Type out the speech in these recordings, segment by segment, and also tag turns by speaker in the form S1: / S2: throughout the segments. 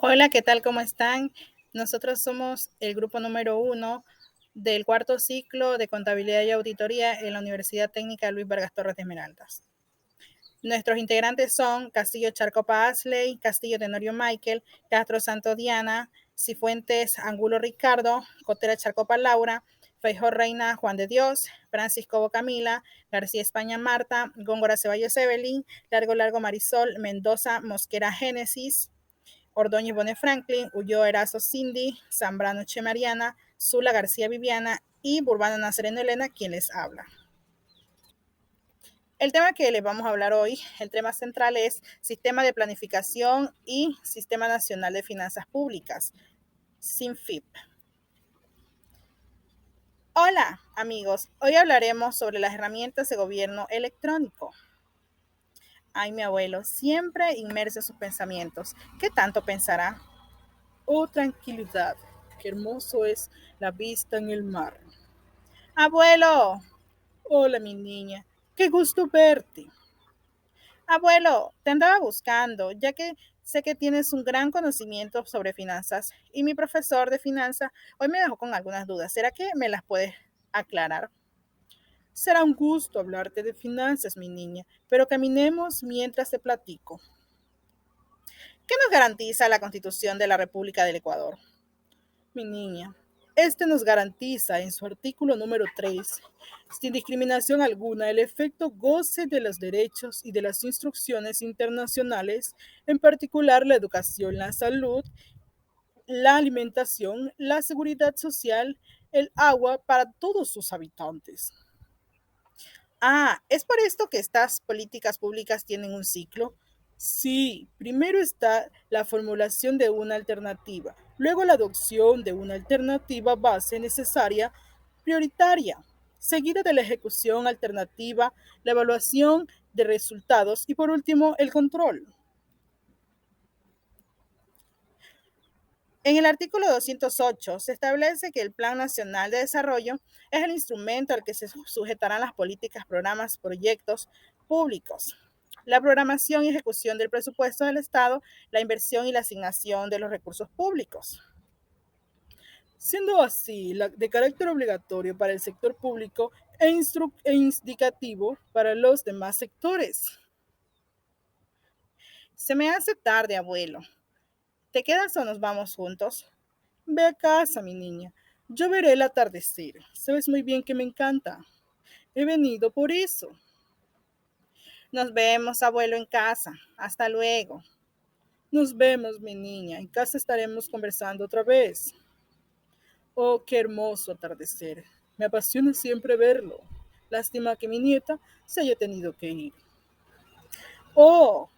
S1: Hola, ¿qué tal? ¿Cómo están? Nosotros somos el grupo número 1 del cuarto ciclo de Contabilidad y Auditoría en la Universidad Técnica Luis Vargas Torres de Esmeraldas. Nuestros integrantes son Castillo Charcopa Asley, Castillo Tenorio Michael, Castro Santo Diana, Cifuentes Angulo Ricardo, Cotera Charcopa Laura, Feijó Reina Juan de Dios, Francisco Bocamila, García España Marta, Góngora Ceballos Evelyn, Largo Marisol, Mendoza Mosquera Génesis, Ordóñez Bone Franklin, Ulloa Erazo Cindy, Zambrano Che Mariana, Zula García Viviana y Burbana Nazareno Elena, quien les habla. El tema que les vamos a hablar hoy, el tema central es Sistema de Planificación y Sistema Nacional de Finanzas Públicas, SINFIP. Hola amigos, hoy hablaremos sobre las herramientas de gobierno electrónico. Ay, mi abuelo, siempre inmerso en sus pensamientos. ¿Qué tanto pensará? Oh, tranquilidad, qué hermoso es la vista en el mar. Abuelo. Hola, mi niña, qué gusto verte. Abuelo, te andaba buscando, ya que sé que tienes un gran conocimiento sobre finanzas y mi profesor de finanzas hoy me dejó con algunas dudas. ¿Será que me las puedes aclarar? Será un gusto hablarte de finanzas, mi niña, pero caminemos mientras te platico. ¿Qué nos garantiza la Constitución de la República del Ecuador? Mi niña, este nos garantiza en su artículo número 3, sin discriminación alguna, el efecto goce de los derechos y de las instrucciones internacionales, en particular la educación, la salud, la alimentación, la seguridad social, el agua para todos sus habitantes. Ah, ¿es por esto que estas políticas públicas tienen un ciclo? Sí, primero está la formulación de una alternativa, luego la adopción de una alternativa base necesaria prioritaria, seguida de la ejecución alternativa, la evaluación de resultados y por último el control. En el artículo 208 se establece que el Plan Nacional de Desarrollo es el instrumento al que se sujetarán las políticas, programas, proyectos públicos. La programación y ejecución del presupuesto del Estado, la inversión y la asignación de los recursos públicos. Siendo así de carácter obligatorio para el sector público e indicativo para los demás sectores. Se me hace tarde, abuelo. ¿Te quedas o nos vamos juntos? Ve a casa, mi niña. Yo veré el atardecer. Sabes muy bien que me encanta. He venido por eso. Nos vemos, abuelo, en casa. Hasta luego. Nos vemos, mi niña. En casa estaremos conversando otra vez. Oh, qué hermoso atardecer. Me apasiona siempre verlo. Lástima que mi nieta se haya tenido que ir. Oh,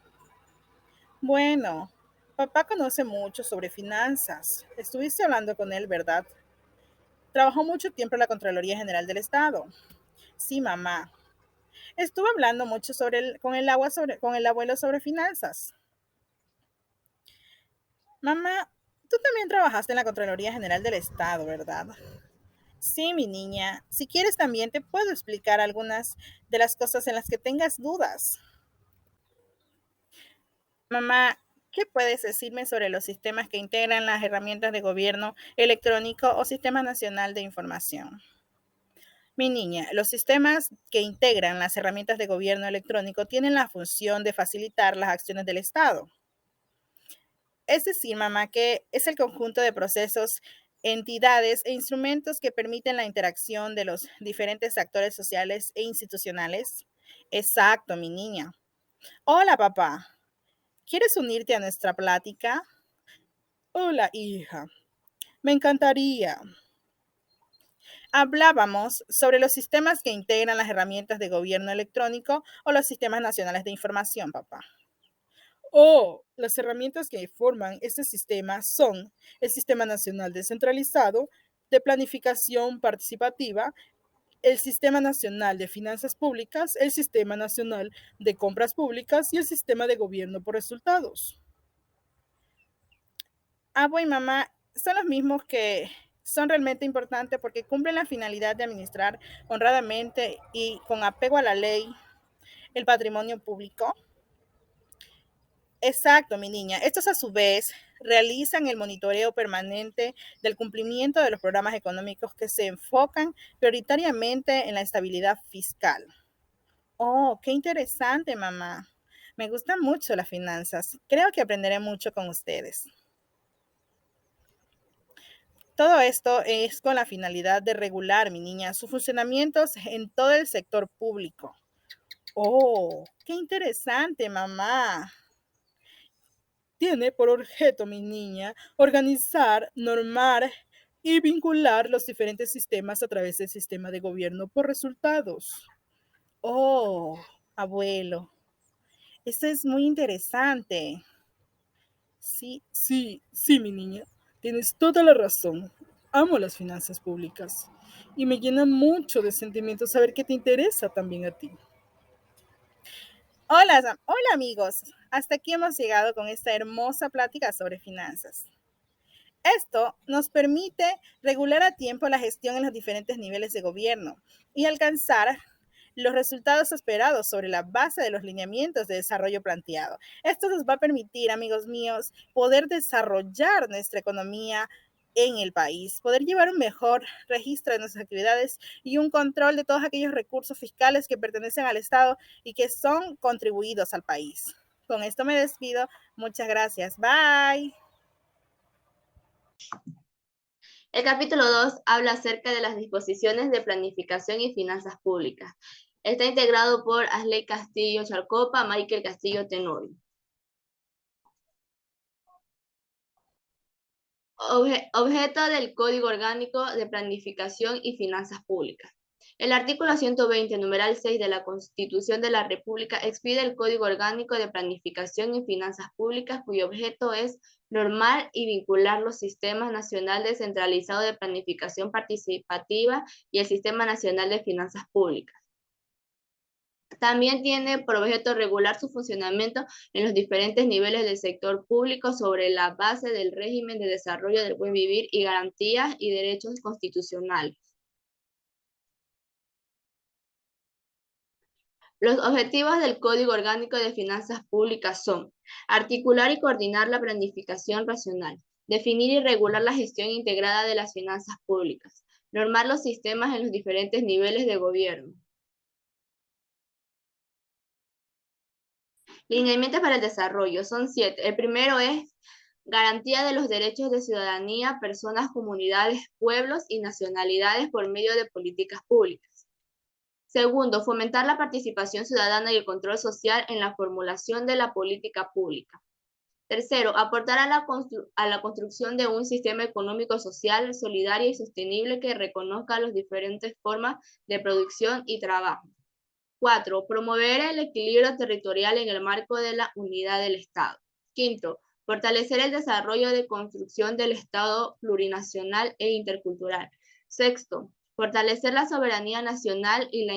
S1: bueno. Papá conoce mucho sobre finanzas. Estuviste hablando con él, ¿verdad? Trabajó mucho tiempo en la Contraloría General del Estado. Sí, mamá. Estuve hablando mucho con el abuelo sobre finanzas. Mamá, tú también trabajaste en la Contraloría General del Estado, ¿verdad? Sí, mi niña. Si quieres también te puedo explicar algunas de las cosas en las que tengas dudas. Mamá, ¿qué puedes decirme sobre los sistemas que integran las herramientas de gobierno electrónico o Sistema Nacional de Información? Mi niña, los sistemas que integran las herramientas de gobierno electrónico tienen la función de facilitar las acciones del Estado. Es decir, mamá, que es el conjunto de procesos, entidades e instrumentos que permiten la interacción de los diferentes actores sociales e institucionales. Exacto, mi niña. Hola, papá. ¿Quieres unirte a nuestra plática? Hola, hija. Me encantaría. Hablábamos sobre los sistemas que integran las herramientas de gobierno electrónico o los sistemas nacionales de información, papá. Oh, las herramientas que forman este sistema son el Sistema Nacional Descentralizado de Planificación Participativa, el Sistema Nacional de Finanzas Públicas, el Sistema Nacional de Compras Públicas y el Sistema de Gobierno por Resultados. Bueno, mamá, son los mismos que son realmente importantes porque cumplen la finalidad de administrar honradamente y con apego a la ley el patrimonio público. Exacto, mi niña. Estos a su vez realizan el monitoreo permanente del cumplimiento de los programas económicos que se enfocan prioritariamente en la estabilidad fiscal. Oh, qué interesante, mamá. Me gustan mucho las finanzas. Creo que aprenderé mucho con ustedes. Todo esto es con la finalidad de regular, mi niña, sus funcionamientos en todo el sector público. Oh, qué interesante, mamá. Tiene por objeto, mi niña, organizar, normar y vincular los diferentes sistemas a través del sistema de gobierno por resultados. Oh, abuelo, esto es muy interesante. Sí, sí, sí, mi niña. Tienes toda la razón. Amo las finanzas públicas y me llena mucho de sentimiento saber que te interesa también a ti. Hola, hola amigos. Hasta aquí hemos llegado con esta hermosa plática sobre finanzas. Esto nos permite regular a tiempo la gestión en los diferentes niveles de gobierno y alcanzar los resultados esperados sobre la base de los lineamientos de desarrollo planteado. Esto nos va a permitir, amigos míos, poder desarrollar nuestra economía en el país, poder llevar un mejor registro de nuestras actividades y un control de todos aquellos recursos fiscales que pertenecen al Estado y que son contribuidos al país. Con esto me despido. Muchas gracias. Bye.
S2: El capítulo 2 habla acerca de las disposiciones de planificación y finanzas públicas. Está integrado por Asley Castillo Charcopa, Michael Castillo Tenorio. Objeto del Código Orgánico de Planificación y Finanzas Públicas. El artículo 120, numeral 6 de la Constitución de la República expide el Código Orgánico de Planificación y Finanzas Públicas, cuyo objeto es normar y vincular los sistemas nacional descentralizado de planificación participativa y el Sistema Nacional de Finanzas Públicas. También tiene por objeto regular su funcionamiento en los diferentes niveles del sector público sobre la base del régimen de desarrollo del buen vivir y garantías y derechos constitucionales. Los objetivos del Código Orgánico de Finanzas Públicas son articular y coordinar la planificación racional, definir y regular la gestión integrada de las finanzas públicas, normar los sistemas en los diferentes niveles de gobierno. Lineamientos para el desarrollo son 7. El primero es garantía de los derechos de ciudadanía, personas, comunidades, pueblos y nacionalidades por medio de políticas públicas. Segundo, fomentar la participación ciudadana y el control social en la formulación de la política pública. Tercero, aportar a la construcción de un sistema económico, social, solidario y sostenible que reconozca las diferentes formas de producción y trabajo. 4. Promover el equilibrio territorial en el marco de la unidad del Estado. Quinto, fortalecer el desarrollo de construcción del Estado plurinacional e intercultural. Sexto, fortalecer la soberanía nacional y la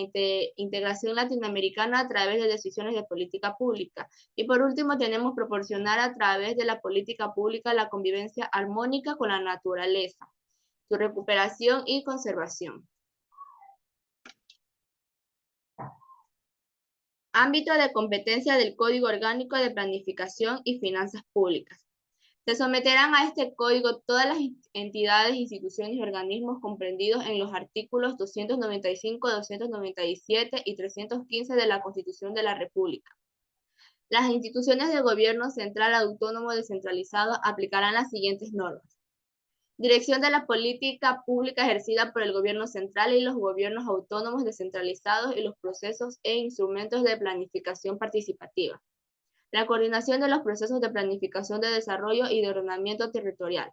S2: integración latinoamericana a través de decisiones de política pública. Y por último, tenemos proporcionar a través de la política pública la convivencia armónica con la naturaleza, su recuperación y conservación. Ámbito de competencia del Código Orgánico de Planificación y Finanzas Públicas. Se someterán a este código todas las entidades, instituciones y organismos comprendidos en los artículos 295, 297 y 315 de la Constitución de la República. Las instituciones del gobierno central autónomo descentralizado aplicarán las siguientes normas. Dirección de la política pública ejercida por el gobierno central y los gobiernos autónomos descentralizados y los procesos e instrumentos de planificación participativa. La coordinación de los procesos de planificación de desarrollo y de ordenamiento territorial.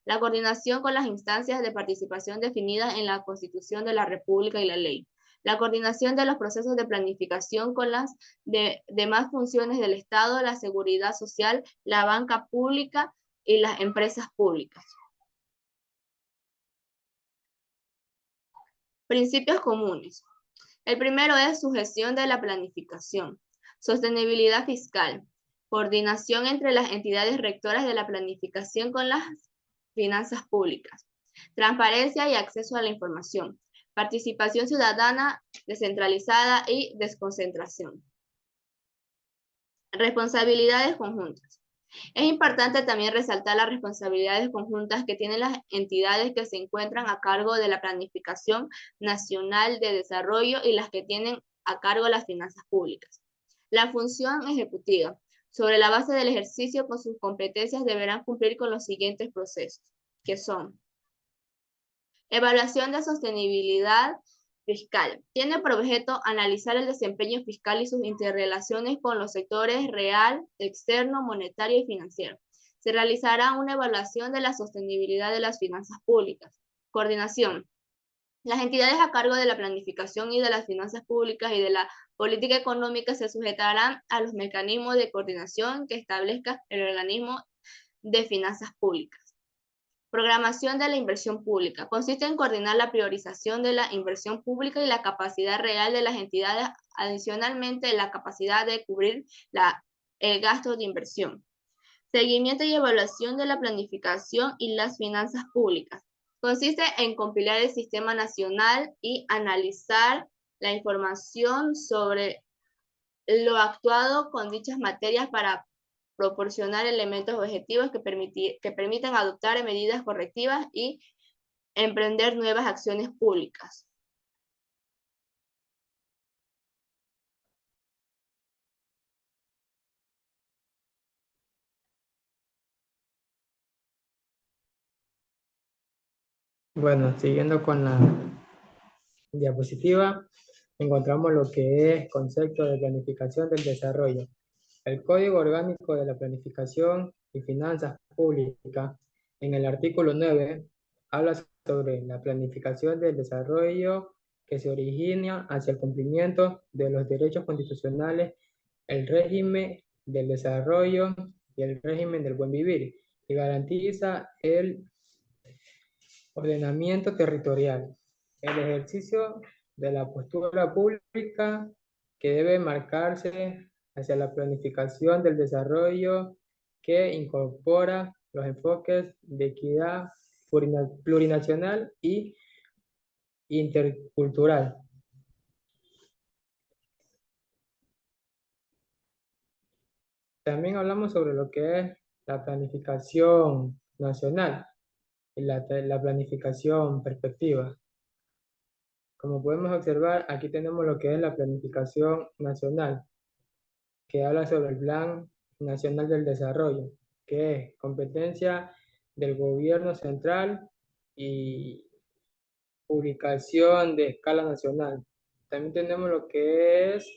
S2: La coordinación con las instancias de participación definidas en la Constitución de la República y la ley. La coordinación de los procesos de planificación con las demás funciones del Estado, la seguridad social, la banca pública y las empresas públicas. Principios comunes. El primero es sugestión de la planificación, sostenibilidad fiscal, coordinación entre las entidades rectoras de la planificación con las finanzas públicas, transparencia y acceso a la información, participación ciudadana descentralizada y desconcentración. Responsabilidades conjuntas. Es importante también resaltar las responsabilidades conjuntas que tienen las entidades que se encuentran a cargo de la planificación nacional de desarrollo y las que tienen a cargo las finanzas públicas. La función ejecutiva. Sobre la base del ejercicio con sus competencias deberán cumplir con los siguientes procesos, que son: evaluación de sostenibilidad fiscal. Tiene por objeto analizar el desempeño fiscal y sus interrelaciones con los sectores real, externo, monetario y financiero. Se realizará una evaluación de la sostenibilidad de las finanzas públicas. Coordinación. Las entidades a cargo de la planificación y de las finanzas públicas y de la política económica se sujetarán a los mecanismos de coordinación que establezca el organismo de finanzas públicas. Programación de la inversión pública. Consiste en coordinar la priorización de la inversión pública y la capacidad real de las entidades, adicionalmente la capacidad de cubrir el gasto de inversión. Seguimiento y evaluación de la planificación y las finanzas públicas. Consiste en compilar el sistema nacional y analizar la información sobre lo actuado con dichas materias para proporcionar elementos objetivos que permitan adoptar medidas correctivas y emprender nuevas acciones públicas.
S3: Bueno, siguiendo con la diapositiva, encontramos lo que es concepto de planificación del desarrollo. El Código Orgánico de la Planificación y Finanzas Públicas, en el artículo 9, habla sobre la planificación del desarrollo que se origina hacia el cumplimiento de los derechos constitucionales, el régimen del desarrollo y el régimen del buen vivir, y garantiza el ordenamiento territorial, el ejercicio de la postura pública que debe marcarse hacia la planificación del desarrollo que incorpora los enfoques de equidad plurinacional y intercultural. También hablamos sobre lo que es la planificación nacional y la planificación perspectiva. Como podemos observar, aquí tenemos lo que es la planificación nacional, que habla sobre el Plan Nacional del Desarrollo, que es competencia del gobierno central y publicación de escala nacional. También tenemos lo que es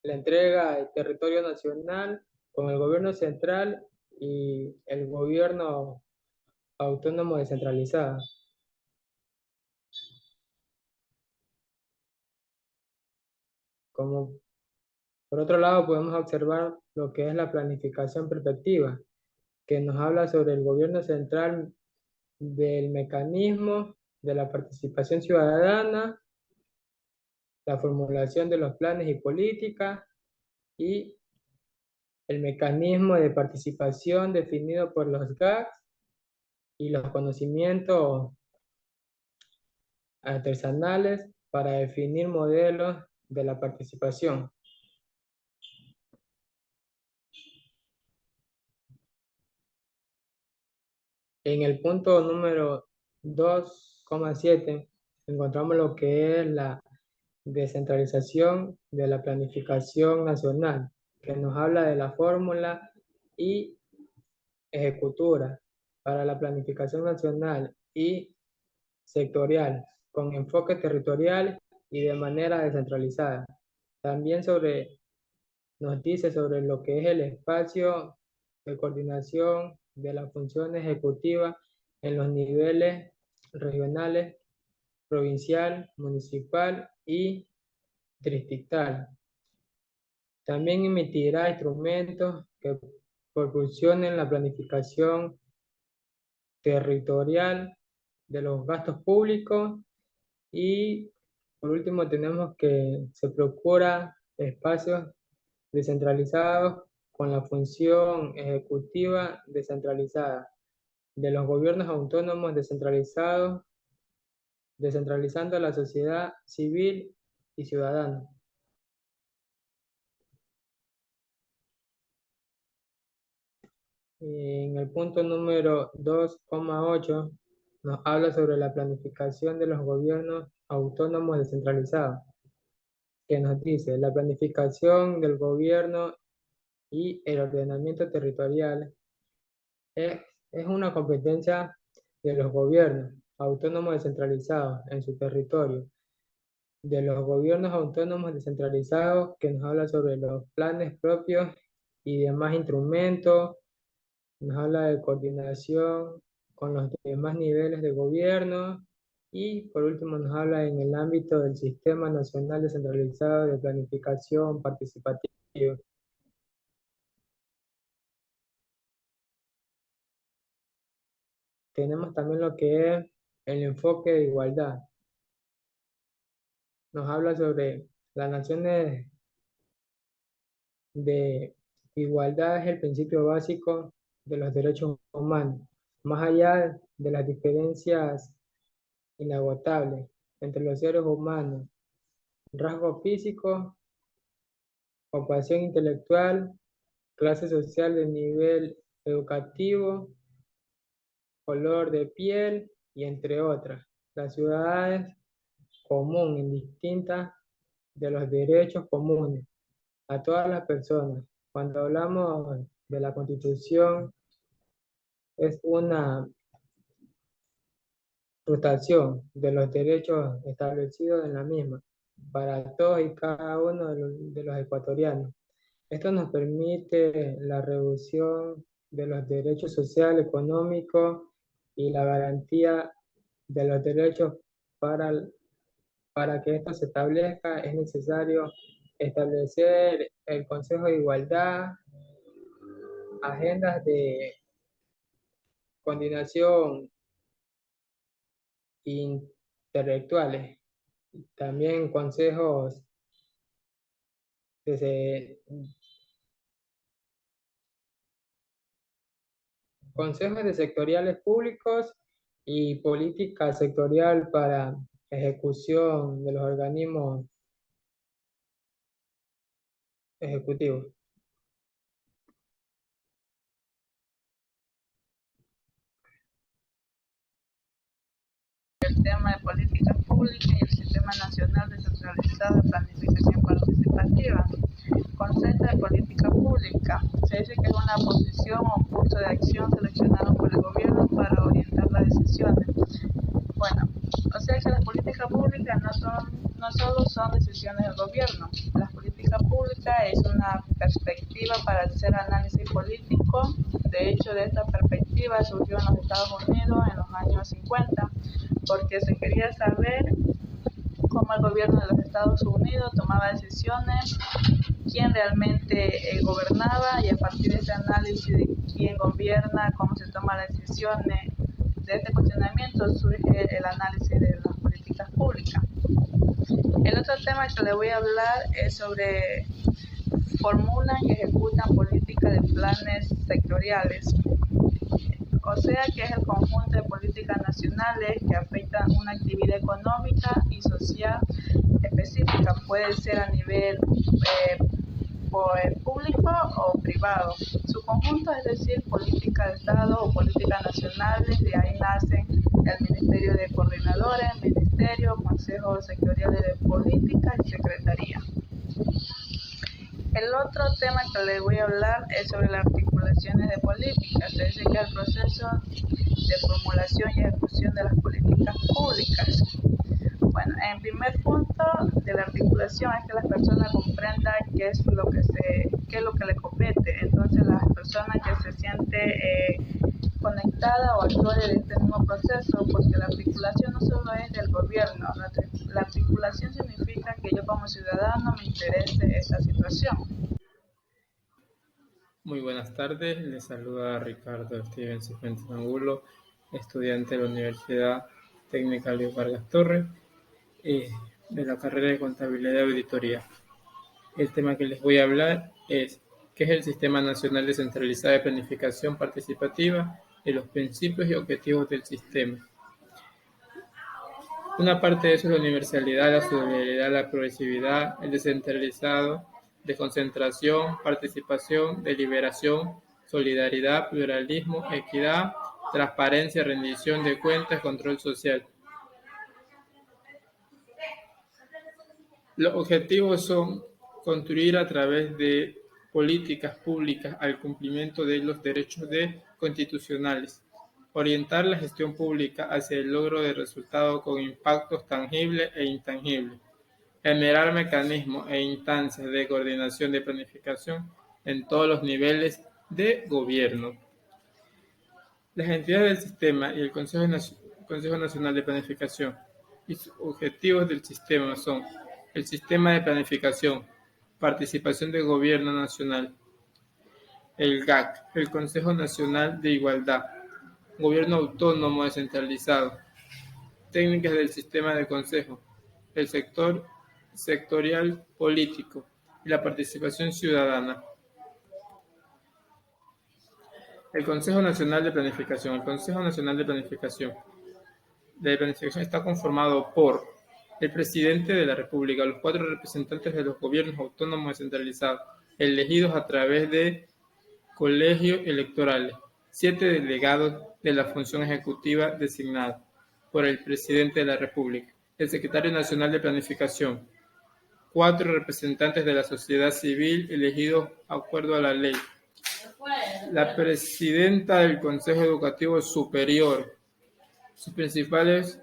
S3: la entrega del territorio nacional con el gobierno central y el gobierno autónomo descentralizado. Como por otro lado, podemos observar lo que es la planificación perspectiva, que nos habla sobre el gobierno central del mecanismo de la participación ciudadana, la formulación de los planes y políticas y el mecanismo de participación definido por los GACS y los conocimientos artesanales para definir modelos de la participación. En el punto número 2,7 encontramos lo que es la descentralización de la planificación nacional, que nos habla de la fórmula y ejecutura para la planificación nacional y sectorial, con enfoque territorial y de manera descentralizada. También nos dice sobre lo que es el espacio de coordinación de la función ejecutiva en los niveles regionales, provincial, municipal y distrital. También emitirá instrumentos que proporcionen la planificación territorial de los gastos públicos y por último tenemos que se procura espacios descentralizados con la función ejecutiva descentralizada de los gobiernos autónomos descentralizados, descentralizando a la sociedad civil y ciudadana. En el punto número 2,8 nos habla sobre la planificación de los gobiernos autónomos descentralizados, que nos dice, la planificación del gobierno y el ordenamiento territorial es, es una competencia de los gobiernos autónomos descentralizados en su territorio, de los gobiernos autónomos descentralizados, que nos habla sobre los planes propios y demás instrumentos, nos habla de coordinación con los demás niveles de gobierno y por último nos habla en el ámbito del Sistema Nacional Descentralizado de Planificación Participativa. Tenemos también lo que es el enfoque de igualdad. Nos habla sobre las naciones de igualdad es el principio básico de los derechos humanos, más allá de las diferencias inagotables entre los seres humanos, rasgos físicos, ocupación intelectual, clase social de nivel educativo, color de piel y entre otras. La ciudad es común, indistinta de los derechos comunes a todas las personas. Cuando hablamos de la Constitución, es una rotación de los derechos establecidos en la misma para todos y cada uno de los ecuatorianos. Esto nos permite la reducción de los derechos sociales, económicos y la garantía de los derechos para, para que esto se establezca. Es necesario establecer el Consejo de Igualdad, agendas de coordinación intelectuales, también de, consejos de sectoriales públicos y política sectorial para ejecución de los organismos ejecutivos.
S4: El tema de política pública y el Sistema Nacional Descentralizado de Planificación Participativa. Concepto de política pública. Se dice que es una posición o curso de acción seleccionado por el gobierno para orientar las decisiones. Bueno, o sea que las políticas públicas no solo son decisiones del gobierno. Las políticas públicas es una perspectiva para hacer análisis político. De hecho, de esta perspectiva surgió en los Estados Unidos en los años 50, porque se quería saber cómo el gobierno de los Estados Unidos tomaba decisiones, quién realmente gobernaba, y a partir de ese análisis de quién gobierna, cómo se toman las decisiones, de este cuestionamiento surge el análisis de las políticas públicas. El otro tema que le voy a hablar es sobre formulan y ejecutan políticas de planes sectoriales. O sea que es el conjunto de políticas nacionales que afectan una actividad económica y social específica. Puede ser a nivel público o privado. Su conjunto, es decir, política de Estado o políticas nacionales, de ahí nacen el Ministerio de Coordinadores, Ministerio, Consejos Sectoriales de Política y Secretaría. El otro tema que les voy a hablar es sobre las articulaciones de políticas, es decir, que el proceso de formulación y ejecución de las políticas públicas. Bueno, en primer punto de la articulación es que la persona comprenda qué es lo que le compete. Entonces, las personas que se siente conectada o actores de este mismo proceso, porque la articulación no solo es del gobierno, la articulación significa que yo como ciudadano me interese esta situación.
S5: Muy buenas tardes, les saluda Ricardo Steven Cifuentes Angulo, estudiante de la Universidad Técnica Luis Vargas Torres, de la carrera de Contabilidad y Auditoría. El tema que les voy a hablar es ¿qué es el Sistema Nacional Descentralizado de Planificación Participativa y los principios y objetivos del sistema? Una parte de eso es la universalidad, la solidaridad, la progresividad, el descentralizado, desconcentración, participación, deliberación, solidaridad, pluralismo, equidad, transparencia, rendición de cuentas, control social. Los objetivos son construir a través de políticas públicas al cumplimiento de los derechos constitucionales, orientar la gestión pública hacia el logro de resultados con impactos tangibles e intangibles, generar mecanismos e instancias de coordinación de planificación en todos los niveles de gobierno. Las entidades del sistema y el Consejo Nacional de Planificación y sus objetivos del sistema son el sistema de planificación, participación del gobierno nacional, el GAC, el Consejo Nacional de Igualdad, gobierno autónomo descentralizado, técnicas del sistema de consejo, el sector sectorial político y la participación ciudadana. El Consejo Nacional de Planificación. El Consejo Nacional de Planificación está conformado por el presidente de la República, los 4 representantes de los gobiernos autónomos descentralizados, elegidos a través de colegios electorales, 7 delegados de la función ejecutiva designados por el presidente de la República, el secretario nacional de Planificación, 4 representantes de la sociedad civil elegidos de acuerdo a la ley, la presidenta del Consejo Educativo Superior. Sus principales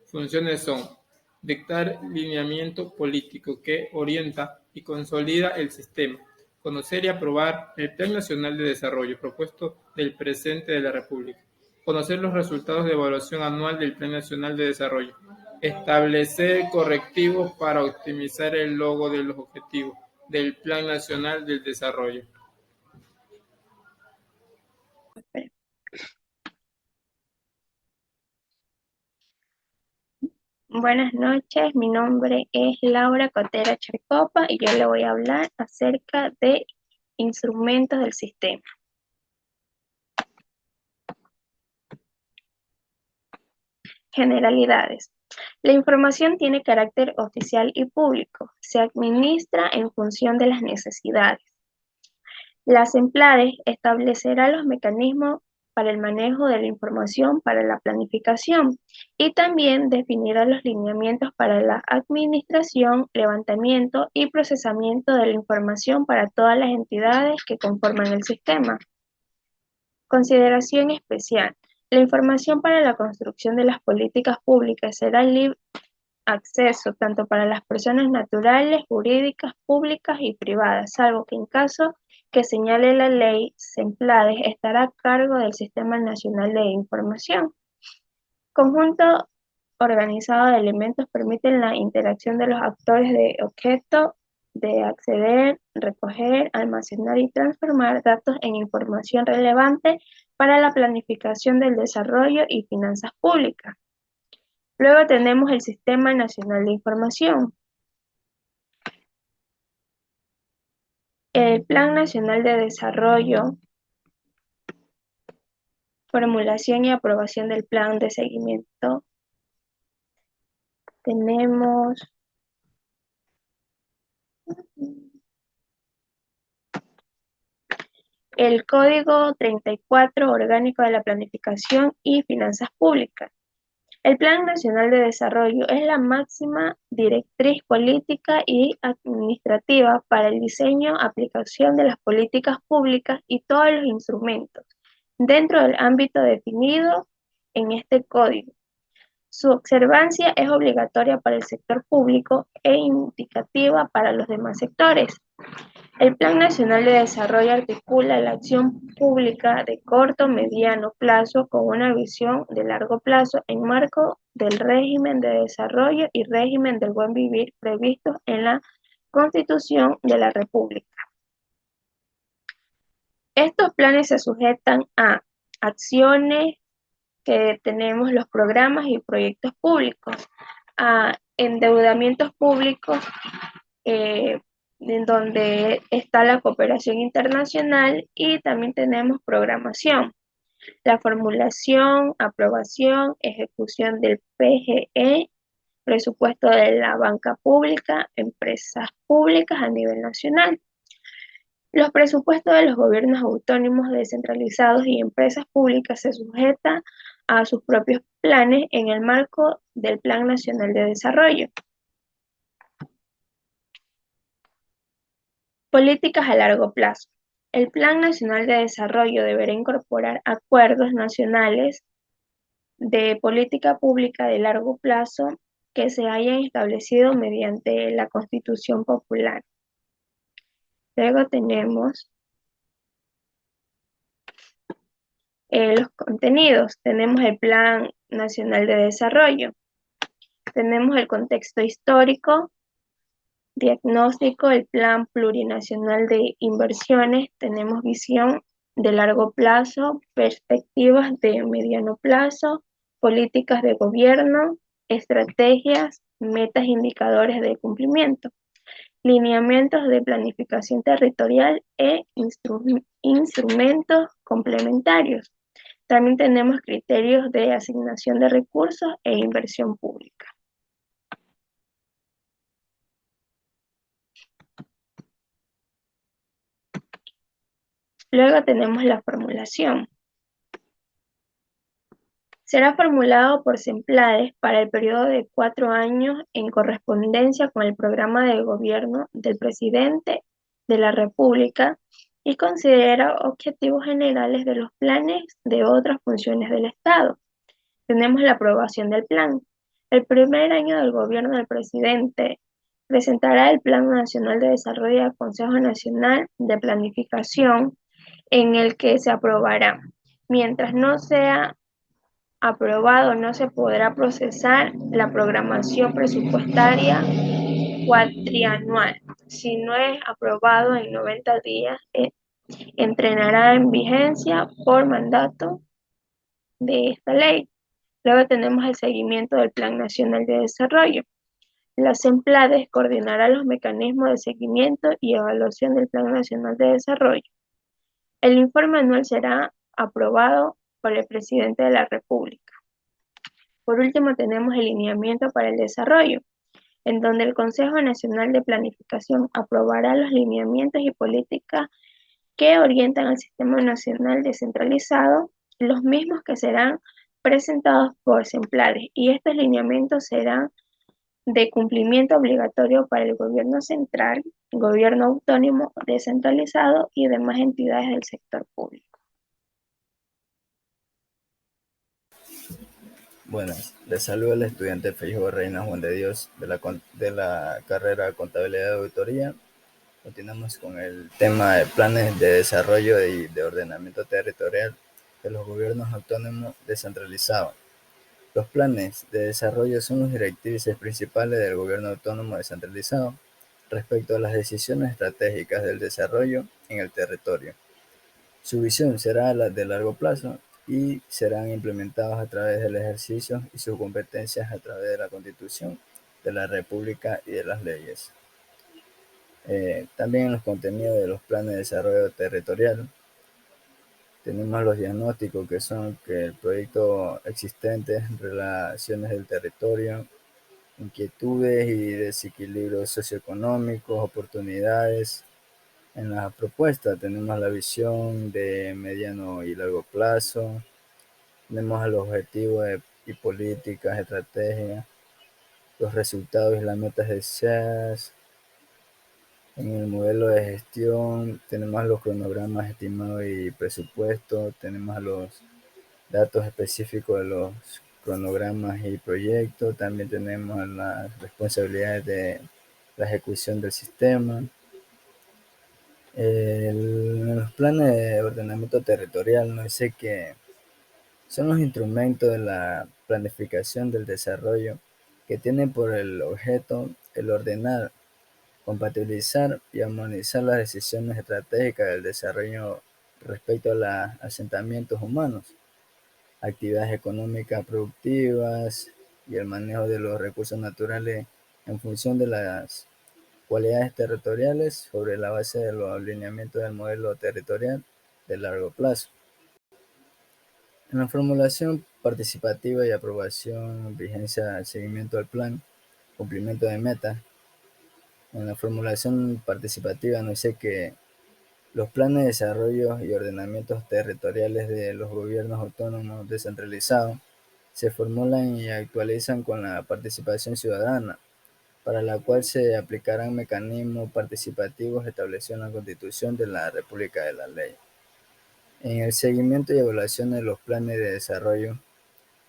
S5: funciones son dictar lineamiento político que orienta y consolida el sistema, conocer y aprobar el Plan Nacional de Desarrollo propuesto del Presidente de la República, conocer los resultados de evaluación anual del Plan Nacional de Desarrollo, establecer correctivos para optimizar el logro de los objetivos del Plan Nacional del Desarrollo.
S6: Buenas noches, mi nombre es Laura Cotera Charcopa y yo le voy a hablar acerca de instrumentos del sistema. Generalidades. La información tiene carácter oficial y público. Se administra en función de las necesidades. La SEMPLADES establecerá los mecanismos para el manejo de la información para la planificación y también definirá los lineamientos para la administración, levantamiento y procesamiento de la información para todas las entidades que conforman el sistema. Consideración especial. La información para la construcción de las políticas públicas será libre acceso tanto para las personas naturales, jurídicas, públicas y privadas, salvo que en caso que señale la ley, SEMPLADES estará a cargo del Sistema Nacional de Información. Conjunto organizado de elementos permiten la interacción de los actores de objeto de acceder, recoger, almacenar y transformar datos en información relevante para la planificación del desarrollo y finanzas públicas. Luego tenemos el Sistema Nacional de Información. El Plan Nacional de Desarrollo, formulación y aprobación del plan de seguimiento. Tenemos el Código 34 Orgánico de la Planificación y Finanzas Públicas. El Plan Nacional de Desarrollo es la máxima directriz política y administrativa para el diseño, aplicación de las políticas públicas y todos los instrumentos dentro del ámbito definido en este código. Su observancia es obligatoria para el sector público e indicativa para los demás sectores. El Plan Nacional de Desarrollo articula la acción pública de corto, mediano plazo con una visión de largo plazo en marco del régimen de desarrollo y régimen del buen vivir previstos en la Constitución de la República. Estos planes se sujetan a acciones que tenemos los programas y proyectos públicos, a endeudamientos públicos, en donde está la cooperación internacional y también tenemos programación, la formulación, aprobación, ejecución del PGE, presupuesto de la banca pública, empresas públicas a nivel nacional. Los presupuestos de los gobiernos autónomos descentralizados y empresas públicas se sujetan a sus propios planes en el marco del Plan Nacional de Desarrollo. Políticas a largo plazo. El Plan Nacional de Desarrollo deberá incorporar acuerdos nacionales de política pública de largo plazo que se hayan establecido mediante la Constitución Popular. Luego tenemos los contenidos. Tenemos el Plan Nacional de Desarrollo. Tenemos el contexto histórico, diagnóstico, el Plan Plurinacional de Inversiones. Tenemos visión de largo plazo, perspectivas de mediano plazo, políticas de gobierno, estrategias, metas, indicadores de cumplimiento, lineamientos de planificación territorial e instrumentos complementarios. También tenemos criterios de asignación de recursos e inversión pública. Luego tenemos la formulación. Será formulado por SEMPLADES para el periodo de 4 años en correspondencia con el programa de gobierno del presidente de la República y considera objetivos generales de los planes de otras funciones del Estado. Tenemos la aprobación del plan. El primer año del gobierno del presidente presentará el Plan Nacional de Desarrollo al Consejo Nacional de Planificación, en el que se aprobará. Mientras no sea aprobado, no se podrá procesar la programación presupuestaria cuatrianual. Si no es aprobado en 90 días, entrará en vigencia por mandato de esta ley. Luego tenemos el seguimiento del Plan Nacional de Desarrollo. La SEMPLADES coordinará los mecanismos de seguimiento y evaluación del Plan Nacional de Desarrollo. El informe anual será aprobado por el presidente de la República. Por último, tenemos el lineamiento para el desarrollo, en donde el Consejo Nacional de Planificación aprobará los lineamientos y políticas que orientan al Sistema Nacional Descentralizado, los mismos que serán presentados por SEMPLADES, y estos lineamientos serán de cumplimiento obligatorio para el gobierno central, gobierno autónomo descentralizado y demás entidades del sector público.
S7: Buenas, les saluda el estudiante Feijóo Reina Juan de Dios de la carrera Contabilidad de Auditoría. Continuamos con el tema de planes de desarrollo y de ordenamiento territorial de los gobiernos autónomos descentralizados. Los planes de desarrollo son las directrices principales del gobierno autónomo descentralizado respecto a las decisiones estratégicas del desarrollo en el territorio. Su visión será la de largo plazo y serán implementados a través del ejercicio y sus competencias a través de la Constitución de la República y de las leyes. También en los contenidos de los planes de desarrollo territorial tenemos los diagnósticos, que son que el proyecto existente, relaciones del territorio, inquietudes y desequilibrios socioeconómicos, oportunidades. En la propuesta tenemos la visión de mediano y largo plazo, tenemos los objetivos y políticas, estrategias, los resultados y las metas deseadas. En el modelo de gestión tenemos los cronogramas estimados y presupuestos, tenemos los datos específicos de los cronogramas y proyectos, también tenemos las responsabilidades de la ejecución del sistema. En los planes de ordenamiento territorial nos dice que son los instrumentos de la planificación del desarrollo que tienen por el objeto el ordenar, compatibilizar y armonizar las decisiones estratégicas del desarrollo respecto a los asentamientos humanos, actividades económicas productivas y el manejo de los recursos naturales en función de las cualidades territoriales sobre la base de los alineamientos del modelo territorial de largo plazo. En la formulación participativa y aprobación, vigencia, seguimiento del plan, cumplimiento de metas. En la formulación participativa nos dice que Los planes de desarrollo y ordenamientos territoriales de los gobiernos autónomos descentralizados se formulan y actualizan con la participación ciudadana, para la cual se aplicarán mecanismos participativos establecidos en la Constitución de la República de la Ley. En el seguimiento y evaluación de los planes de desarrollo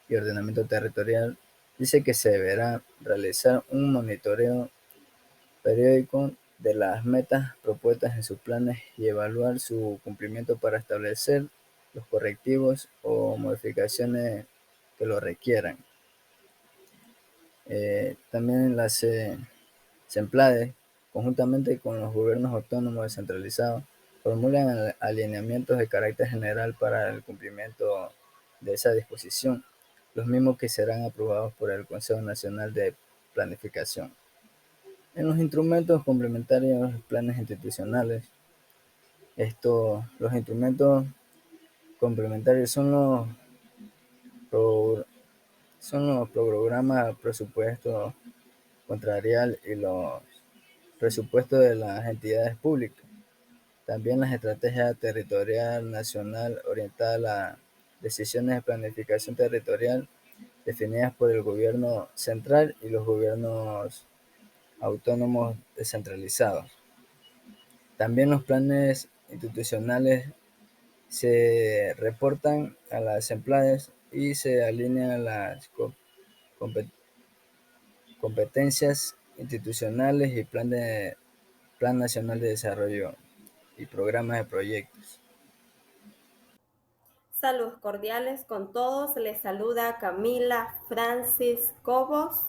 S7: y ordenamiento territorial, dice que se deberá realizar un monitoreo periódico de las metas propuestas en sus planes y evaluar su cumplimiento para establecer los correctivos o modificaciones que lo requieran. También las CEMPLADES, conjuntamente con los gobiernos autónomos descentralizados, formulan alineamientos de carácter general para el cumplimiento de esa disposición, los mismos que serán aprobados por el Consejo Nacional de Planificación. En los instrumentos complementarios, planes institucionales, los instrumentos complementarios son los programas presupuesto contrarial y los presupuestos de las entidades públicas. También las estrategias territorial nacional orientadas a las decisiones de planificación territorial definidas por el gobierno central y los gobiernos autónomos descentralizados. También los planes institucionales se reportan a las CEMPLADES y se alinean a las competencias institucionales y Plan Nacional de Desarrollo y programas de proyectos.
S8: Saludos cordiales con todos, les saluda Camila Francis Cobos.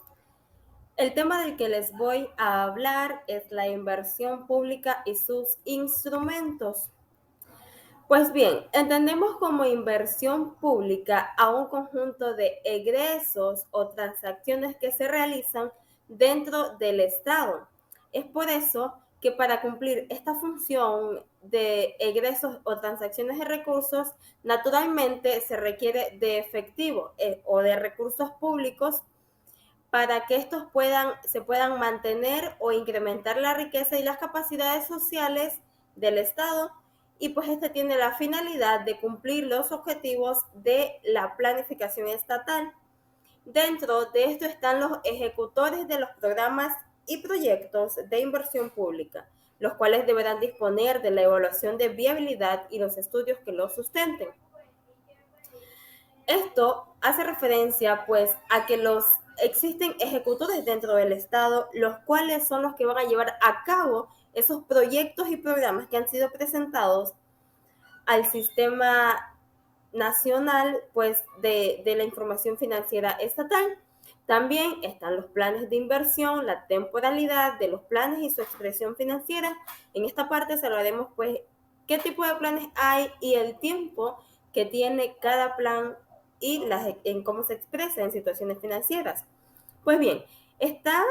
S8: El tema del que les voy a hablar es la inversión pública y sus instrumentos. Pues bien, entendemos como inversión pública a un conjunto de egresos o transacciones que se realizan dentro del Estado. Es por eso que para cumplir esta función de egresos o transacciones de recursos, naturalmente se requiere de efectivo o de recursos públicos para que estos se puedan mantener o incrementar la riqueza y las capacidades sociales del Estado. Y pues este tiene la finalidad de cumplir los objetivos de la planificación estatal. Dentro de esto están los ejecutores de los programas y proyectos de inversión pública, los cuales deberán disponer de la evaluación de viabilidad y los estudios que los sustenten. Esto hace referencia pues a que existen ejecutores dentro del Estado, los cuales son los que van a llevar a cabo esos proyectos y programas que han sido presentados al sistema nacional pues de la información financiera estatal. También están los planes de inversión, la temporalidad de los planes y su expresión financiera. En esta parte hablaremos pues qué tipo de planes hay y el tiempo que tiene cada plan y en cómo se expresa en situaciones financieras. Pues bien, está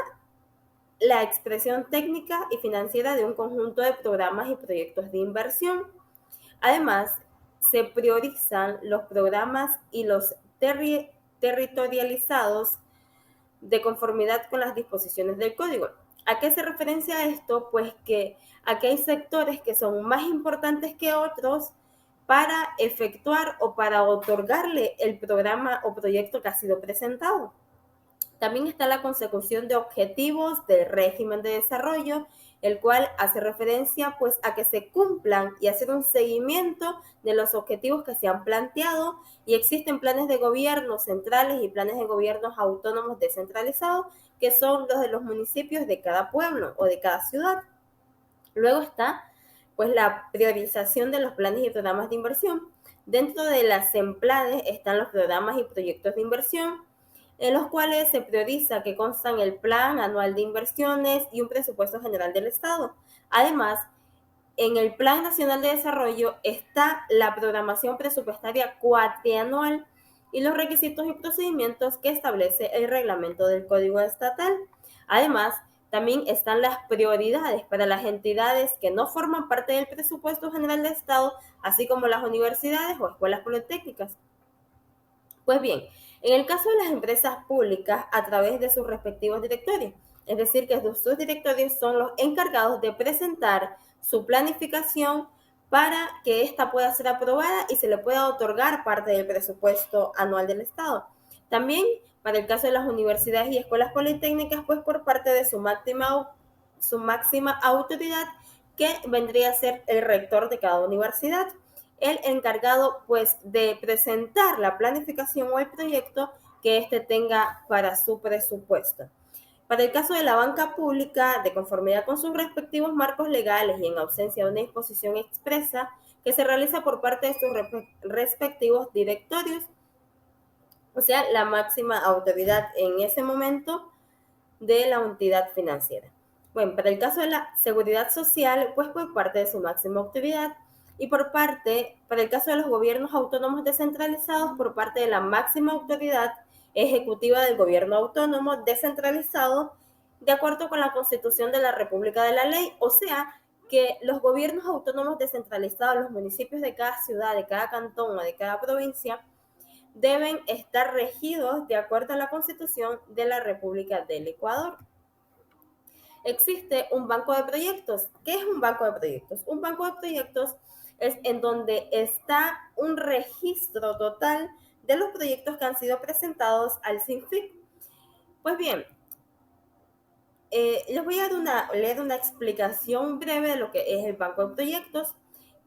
S8: la expresión técnica y financiera de un conjunto de programas y proyectos de inversión. Además, se priorizan los programas y los territorializados de conformidad con las disposiciones del código. ¿A qué se referencia esto? Pues que aquí hay sectores que son más importantes que otros para efectuar o para otorgarle el programa o proyecto que ha sido presentado. También está la consecución de objetivos del régimen de desarrollo, el cual hace referencia pues a que se cumplan y hacer un seguimiento de los objetivos que se han planteado, y existen planes de gobierno centrales y planes de gobiernos autónomos descentralizados, que son los de los municipios de cada pueblo o de cada ciudad. Luego está pues la priorización de los planes y programas de inversión. Dentro de las CEMPLADES están los programas y proyectos de inversión, en los cuales se prioriza que constan el plan anual de inversiones y un presupuesto general del Estado. Además, en el Plan Nacional de Desarrollo está la programación presupuestaria cuatrianual y los requisitos y procedimientos que establece el reglamento del Código Estatal. Además, también están las prioridades para las entidades que no forman parte del presupuesto general del Estado, así como las universidades o escuelas politécnicas. Pues bien, en el caso de las empresas públicas, a través de sus respectivos directorios, es decir, que sus directorios son los encargados de presentar su planificación para que ésta pueda ser aprobada y se le pueda otorgar parte del presupuesto anual del Estado. También, para el caso de las universidades y escuelas politécnicas, pues por parte de su máxima autoridad, que vendría a ser el rector de cada universidad, el encargado pues de presentar la planificación o el proyecto que éste tenga para su presupuesto. Para el caso de la banca pública, de conformidad con sus respectivos marcos legales y en ausencia de una disposición expresa que se realiza por parte de sus respectivos directorios, o sea, la máxima autoridad en ese momento de la entidad financiera. Bueno, para el caso de la seguridad social, pues por parte de su máxima autoridad, y para el caso de los gobiernos autónomos descentralizados, por parte de la máxima autoridad ejecutiva del gobierno autónomo descentralizado, de acuerdo con la Constitución de la República de la Ley, o sea, que los gobiernos autónomos descentralizados, los municipios de cada ciudad, de cada cantón o de cada provincia, deben estar regidos de acuerdo a la Constitución de la República del Ecuador. Existe un banco de proyectos. ¿Qué es un banco de proyectos? Un banco de proyectos es en donde está un registro total de los proyectos que han sido presentados al CINFIC. Pues bien, les voy a leer una explicación breve de lo que es el banco de proyectos,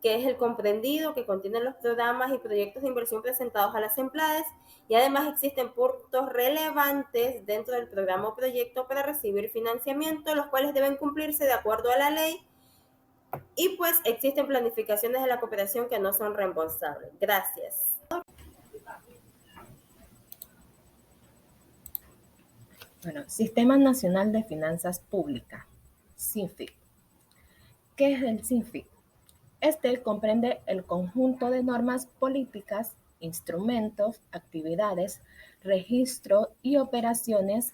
S8: que es el comprendido que contiene los programas y proyectos de inversión presentados a las empleadas, y además existen puntos relevantes dentro del programa o proyecto para recibir financiamiento, los cuales deben cumplirse de acuerdo a la ley, y pues existen planificaciones de la cooperación que no son reembolsables. Gracias.
S9: Bueno, Sistema Nacional de Finanzas Públicas, SINFIP. ¿Qué es el SINFIP? Este comprende el conjunto de normas políticas, instrumentos, actividades, registro y operaciones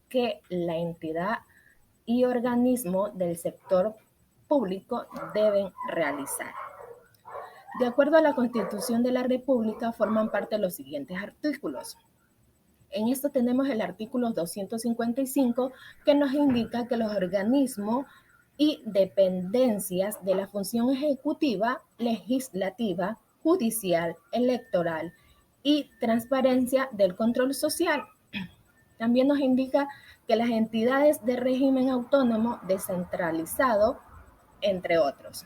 S9: que la entidad y organismo del sector público deben realizar. De acuerdo a la Constitución de la República, forman parte de los siguientes artículos. En esto tenemos el artículo 255, que nos indica que los organismos y dependencias de la función ejecutiva, legislativa, judicial, electoral y transparencia del control social. También nos indica que las entidades de régimen autónomo descentralizado, entre otros.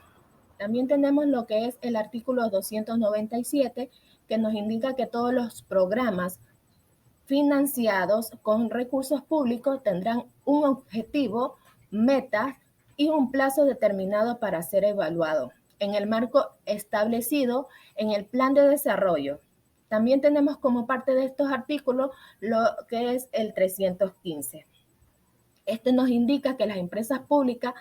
S9: También tenemos lo que es el artículo 297, que nos indica que todos los programas financiados con recursos públicos tendrán un objetivo, metas y un plazo determinado para ser evaluado en el marco establecido en el plan de desarrollo. También tenemos como parte de estos artículos lo que es el 315. Este nos indica que las empresas públicas,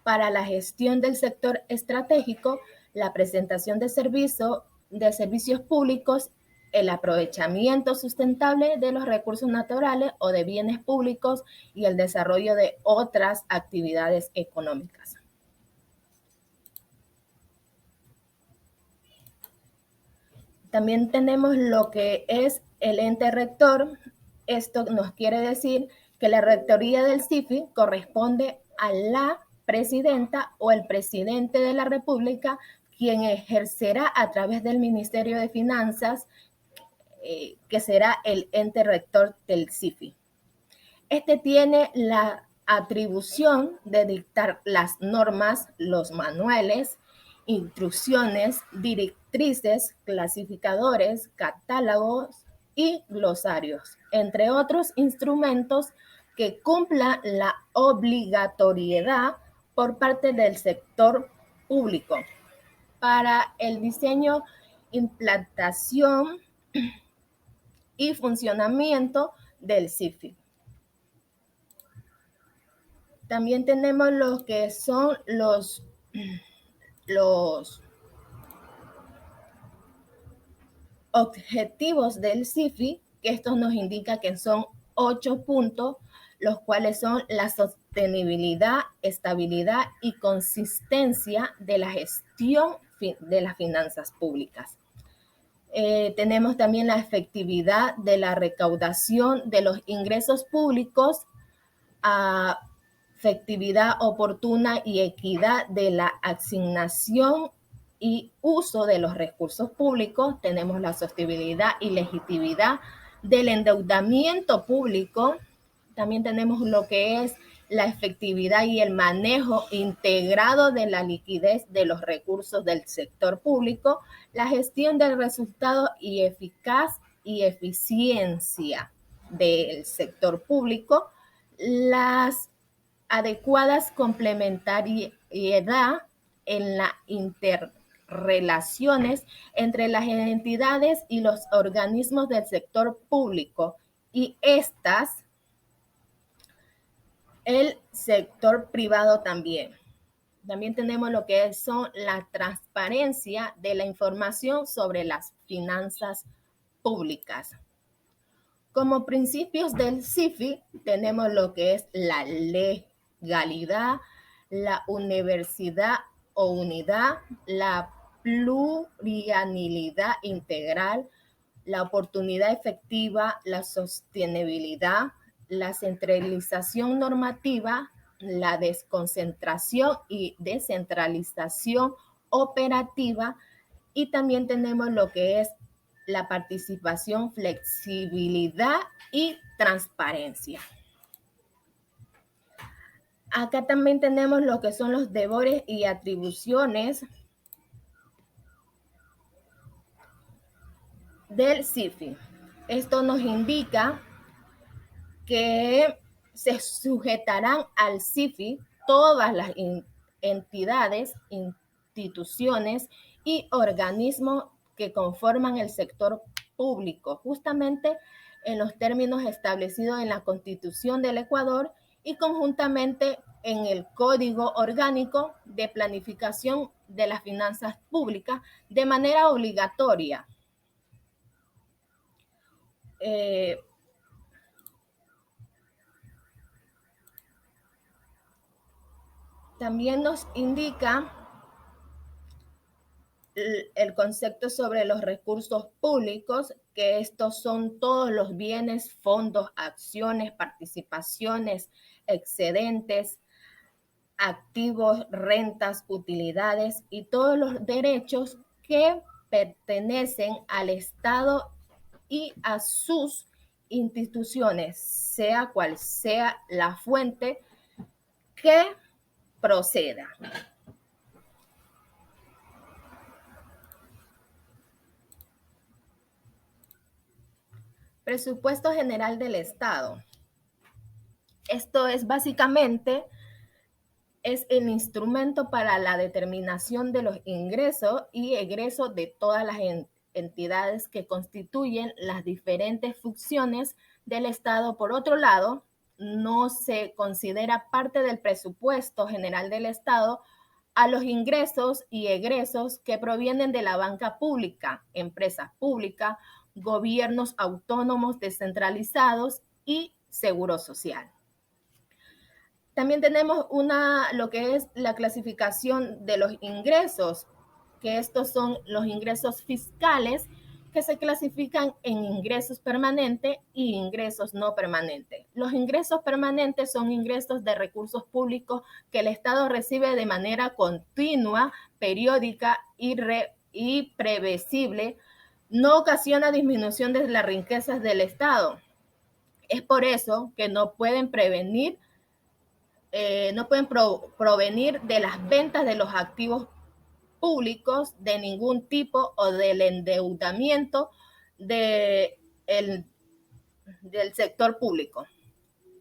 S9: para la gestión del sector estratégico, la presentación de servicios públicos, el aprovechamiento sustentable de los recursos naturales o de bienes públicos y el desarrollo de otras actividades económicas. También tenemos lo que es el ente rector. Esto nos quiere decir que la rectoría del SIFI corresponde a la presidenta o el presidente de la República, quien ejercerá a través del Ministerio de Finanzas, que será el ente rector del SIFI. Este tiene la atribución de dictar las normas, los manuales, instrucciones, directrices, clasificadores, catálogos y glosarios, entre otros instrumentos que cumplan la obligatoriedad por parte del sector público para el diseño, implantación y funcionamiento del SIFI. También tenemos lo que son los objetivos del SIFI, que estos nos indica que son 8 puntos, los cuales son la sostenibilidad, estabilidad y consistencia de la gestión de las finanzas públicas. Tenemos también la efectividad de la recaudación de los ingresos públicos efectividad oportuna y equidad de la asignación y uso de los recursos públicos. Tenemos la sostenibilidad y legitimidad del endeudamiento público. También tenemos lo que es la efectividad y el manejo integrado de la liquidez de los recursos del sector público, la gestión del resultado y eficaz y eficiencia del sector público, las adecuadas complementariedad en las interrelaciones entre las entidades y los organismos del sector público y el sector privado también. También tenemos lo que son la transparencia de la información sobre las finanzas públicas. Como principios del CIFI tenemos lo que es la legalidad, la universidad o unidad, la plurianalidad integral, la oportunidad efectiva, la sostenibilidad, la centralización normativa, la desconcentración y descentralización operativa, y también tenemos lo que es la participación, flexibilidad y transparencia. Acá también tenemos lo que son los deberes y atribuciones del CIFI. Esto nos indica que se sujetarán al CIFI todas las entidades, instituciones y organismos que conforman el sector público, justamente en los términos establecidos en la Constitución del Ecuador y conjuntamente en el Código Orgánico de Planificación de las Finanzas Públicas de manera obligatoria. También nos indica el concepto sobre los recursos públicos, que estos son todos los bienes, fondos, acciones, participaciones, excedentes, activos, rentas, utilidades y todos los derechos que pertenecen al Estado y a sus instituciones, sea cual sea la fuente que proceda. Presupuesto General del Estado. Esto es básicamente el instrumento para la determinación de los ingresos y egresos de todas las entidades que constituyen las diferentes funciones del Estado. Por otro lado, no se considera parte del presupuesto general del Estado a los ingresos y egresos que provienen de la banca pública, empresas públicas, gobiernos autónomos descentralizados y seguro social. También tenemos lo que es la clasificación de los ingresos, que estos son los ingresos fiscales que se clasifican en ingresos permanentes y ingresos no permanentes. Los ingresos permanentes son ingresos de recursos públicos que el Estado recibe de manera continua, periódica y previsible. No ocasiona disminución de las riquezas del Estado. Es por eso que no pueden provenir de las ventas de los activos públicos de ningún tipo o del endeudamiento del sector público.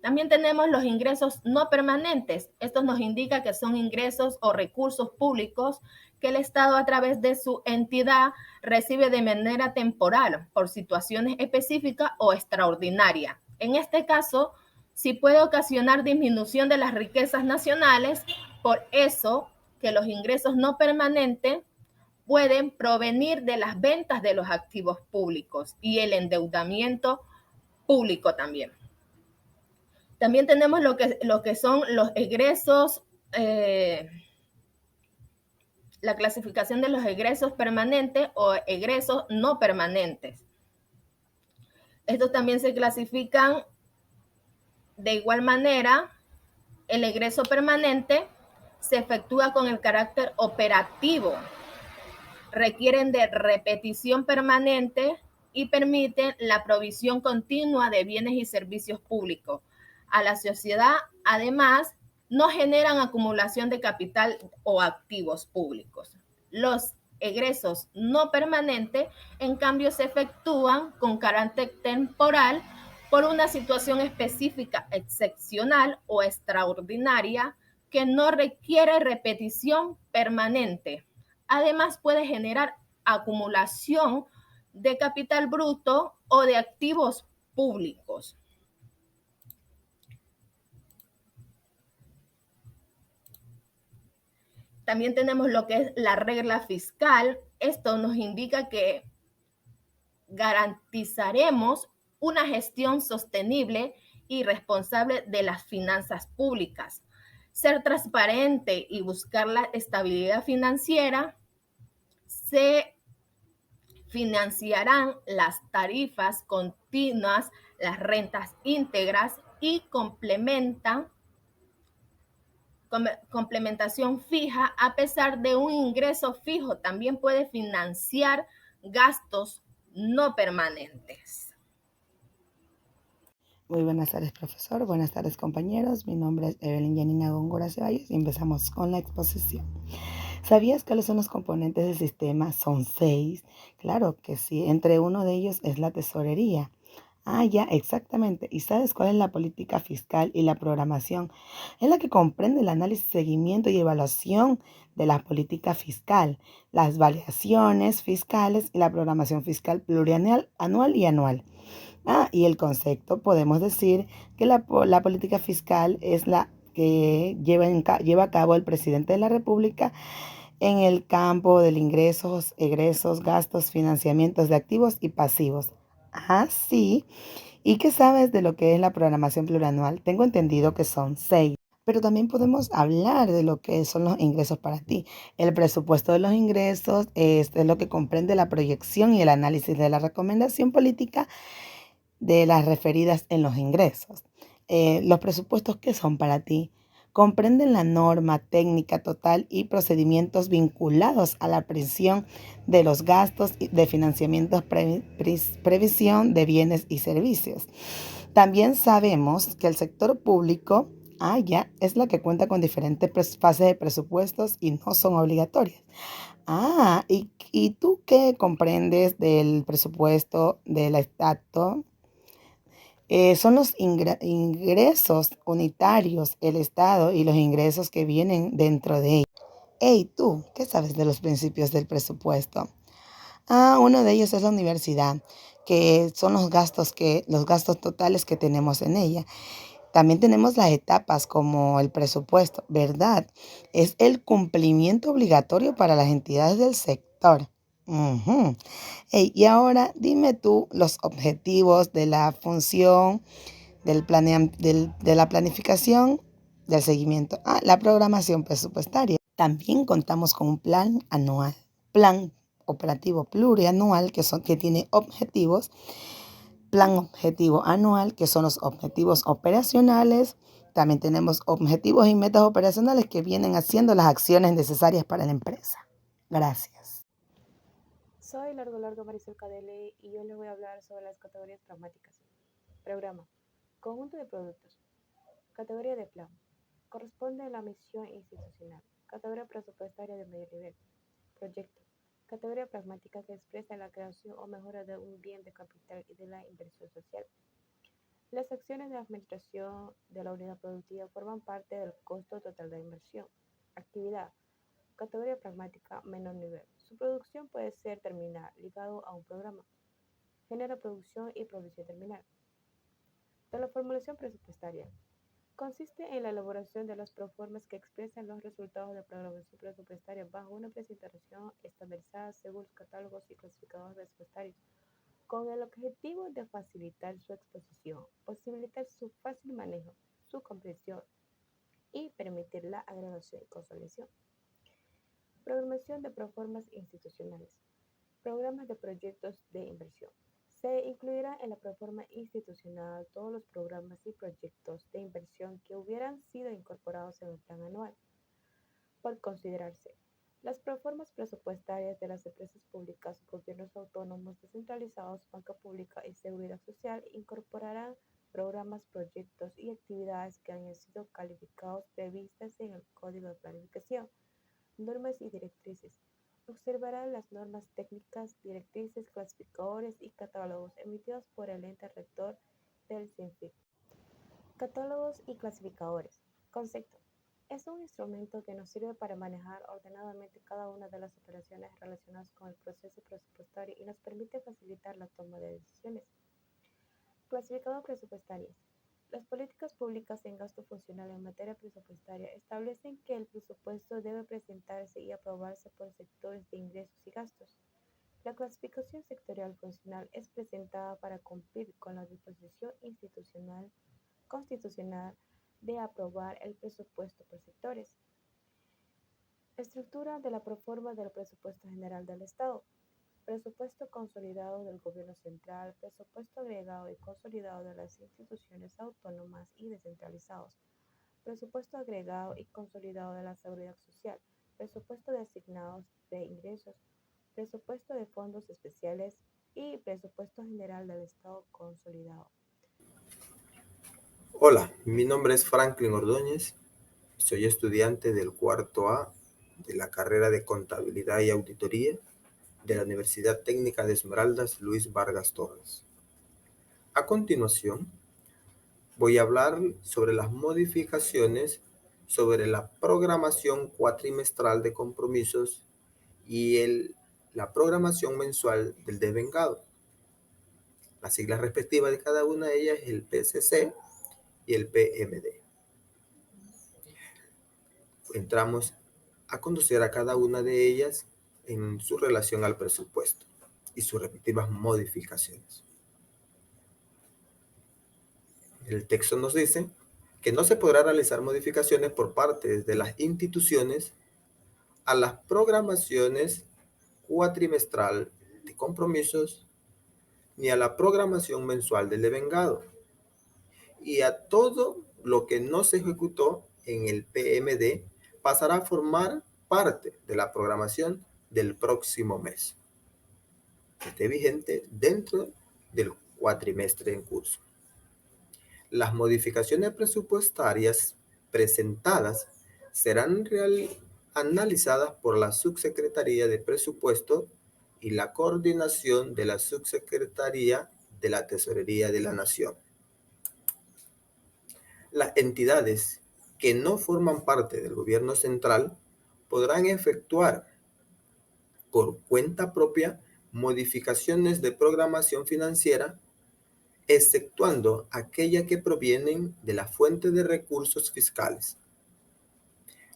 S9: También tenemos los ingresos no permanentes. Esto nos indica que son ingresos o recursos públicos que el Estado a través de su entidad recibe de manera temporal por situaciones específicas o extraordinarias. En este caso, sí puede ocasionar disminución de las riquezas nacionales, por eso que los ingresos no permanentes pueden provenir de las ventas de los activos públicos y el endeudamiento público también. También tenemos lo que son los egresos, la clasificación de los egresos permanentes o egresos no permanentes. Estos también se clasifican de igual manera El egreso permanente se efectúa con el carácter operativo, requieren de repetición permanente y permiten la provisión continua de bienes y servicios públicos a la sociedad. Además, no generan acumulación de capital o activos públicos. Los egresos no permanentes, en cambio, se efectúan con carácter temporal por una situación específica, excepcional o extraordinaria que no requiere repetición permanente. Además, puede generar acumulación de capital bruto o de activos públicos. También tenemos lo que es la regla fiscal. Esto nos indica que garantizaremos una gestión sostenible y responsable de las finanzas públicas. Ser transparente y buscar la estabilidad financiera. Se financiarán las tarifas continuas, las rentas íntegras y complementación fija a pesar de un ingreso fijo. También puede financiar gastos no permanentes.
S10: Muy buenas tardes, profesor. Buenas tardes, compañeros. Mi nombre es Evelyn Yanina Góngora Ceballos y empezamos con la exposición. ¿Sabías cuáles son los componentes del sistema? Son 6. Claro que sí. Entre uno de ellos es la tesorería. Ya, exactamente. ¿Y sabes cuál es la política fiscal y la programación? Es la que comprende el análisis, seguimiento y evaluación de la política fiscal, las variaciones fiscales y la programación fiscal plurianual, anual y anual. Y el concepto, podemos decir que la política fiscal es la que lleva a cabo el presidente de la República en el campo de ingresos, egresos, gastos, financiamientos de activos y pasivos. Sí. ¿Y qué sabes de lo que es la programación plurianual? Tengo entendido que son 6. Pero también podemos hablar de lo que son los ingresos para ti. El presupuesto de los ingresos es lo que comprende la proyección y el análisis de la recomendación política de las referidas en los ingresos. Los presupuestos que son para ti comprenden la norma técnica total y procedimientos vinculados a la previsión de los gastos de financiamiento, previsión de bienes y servicios. También sabemos que el sector público es la que cuenta con diferentes fases de presupuestos y no son obligatorias. ¿Y tú qué comprendes del presupuesto del Estado? Son los ingresos unitarios, el Estado y los ingresos que vienen dentro de ellos. ¿Tú qué sabes de los principios del presupuesto? Uno de ellos es la universidad, que son los gastos totales que tenemos en ella. También tenemos las etapas como el presupuesto, ¿verdad? Es el cumplimiento obligatorio para las entidades del sector. Y ahora dime tú los objetivos de la función de la planificación, del seguimiento. La programación presupuestaria. También contamos con un plan anual, plan operativo plurianual que tiene objetivos, plan objetivo anual que son los objetivos operacionales. También tenemos objetivos y metas operacionales que vienen haciendo las acciones necesarias para la empresa. Gracias.
S11: Soy Largo Marisol Cadele y hoy les voy a hablar sobre las categorías pragmáticas. Programa. Conjunto de productos. Categoría de plan. Corresponde a la misión institucional. Categoría presupuestaria de medio nivel. Proyecto. Categoría pragmática que expresa la creación o mejora de un bien de capital y de la inversión social. Las acciones de administración de la unidad productiva forman parte del costo total de inversión. Actividad. Categoría pragmática menor nivel. Su producción puede ser terminal, ligado a un programa. Genera producción y provisión terminal. De la formulación presupuestaria. Consiste en la elaboración de las proformas que expresan los resultados de programación presupuestaria bajo una presentación estandarizada según los catálogos y clasificadores presupuestarios, con el objetivo de facilitar su exposición, posibilitar su fácil manejo, su comprensión y permitir la agregación y consolidación. Programación de proformas institucionales. Programas de proyectos de inversión. Se incluirá en la proforma institucional todos los programas y proyectos de inversión que hubieran sido incorporados en el plan anual. Por considerarse, las proformas presupuestarias de las empresas públicas, gobiernos autónomos descentralizados, banca pública y seguridad social incorporarán programas, proyectos y actividades que hayan sido calificados previstas en el Código de Planificación, normas y directrices. Observará las normas técnicas, directrices, clasificadores y catálogos emitidos por el ente rector del CINFIC. Catálogos y clasificadores. Concepto. Es un instrumento que nos sirve para manejar ordenadamente cada una de las operaciones relacionadas con el proceso presupuestario y nos permite facilitar la toma de decisiones. Clasificador presupuestario. Las políticas públicas en gasto funcional en materia presupuestaria establecen que el presupuesto debe presentarse y aprobarse por sectores de ingresos y gastos. La clasificación sectorial funcional es presentada para cumplir con la disposición constitucional de aprobar el presupuesto por sectores. Estructura de la proforma del presupuesto general del Estado. Presupuesto consolidado del Gobierno Central, presupuesto agregado y consolidado de las instituciones autónomas y descentralizados, presupuesto agregado y consolidado de la Seguridad Social, presupuesto de asignados de ingresos, presupuesto de fondos especiales y presupuesto general del Estado consolidado.
S12: Hola, mi nombre es Franklin Ordóñez, soy estudiante del cuarto A de la carrera de Contabilidad y Auditoría de la Universidad Técnica de Esmeraldas Luis Vargas Torres. A continuación, voy a hablar sobre las modificaciones sobre la programación cuatrimestral de compromisos y la programación mensual del devengado. Las siglas respectivas de cada una de ellas es el PCC y el PMD. Entramos a conocer a cada una de ellas en su relación al presupuesto y sus respectivas modificaciones. El texto nos dice que no se podrá realizar modificaciones por parte de las instituciones a las programaciones cuatrimestral de compromisos ni a la programación mensual del devengado y a todo lo que no se ejecutó en el PMD pasará a formar parte de la programación del próximo mes, que esté vigente dentro del cuatrimestre en curso. Las modificaciones presupuestarias presentadas serán analizadas por la Subsecretaría de Presupuesto y la coordinación de la Subsecretaría de la Tesorería de la Nación. Las entidades que no forman parte del gobierno central podrán efectuar por cuenta propia modificaciones de programación financiera, exceptuando aquellas que provienen de la fuente de recursos fiscales.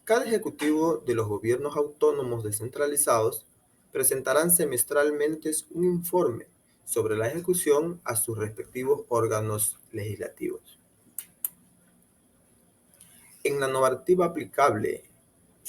S12: Cada ejecutivo de los gobiernos autónomos descentralizados presentarán semestralmente un informe sobre la ejecución a sus respectivos órganos legislativos. En la normativa aplicable,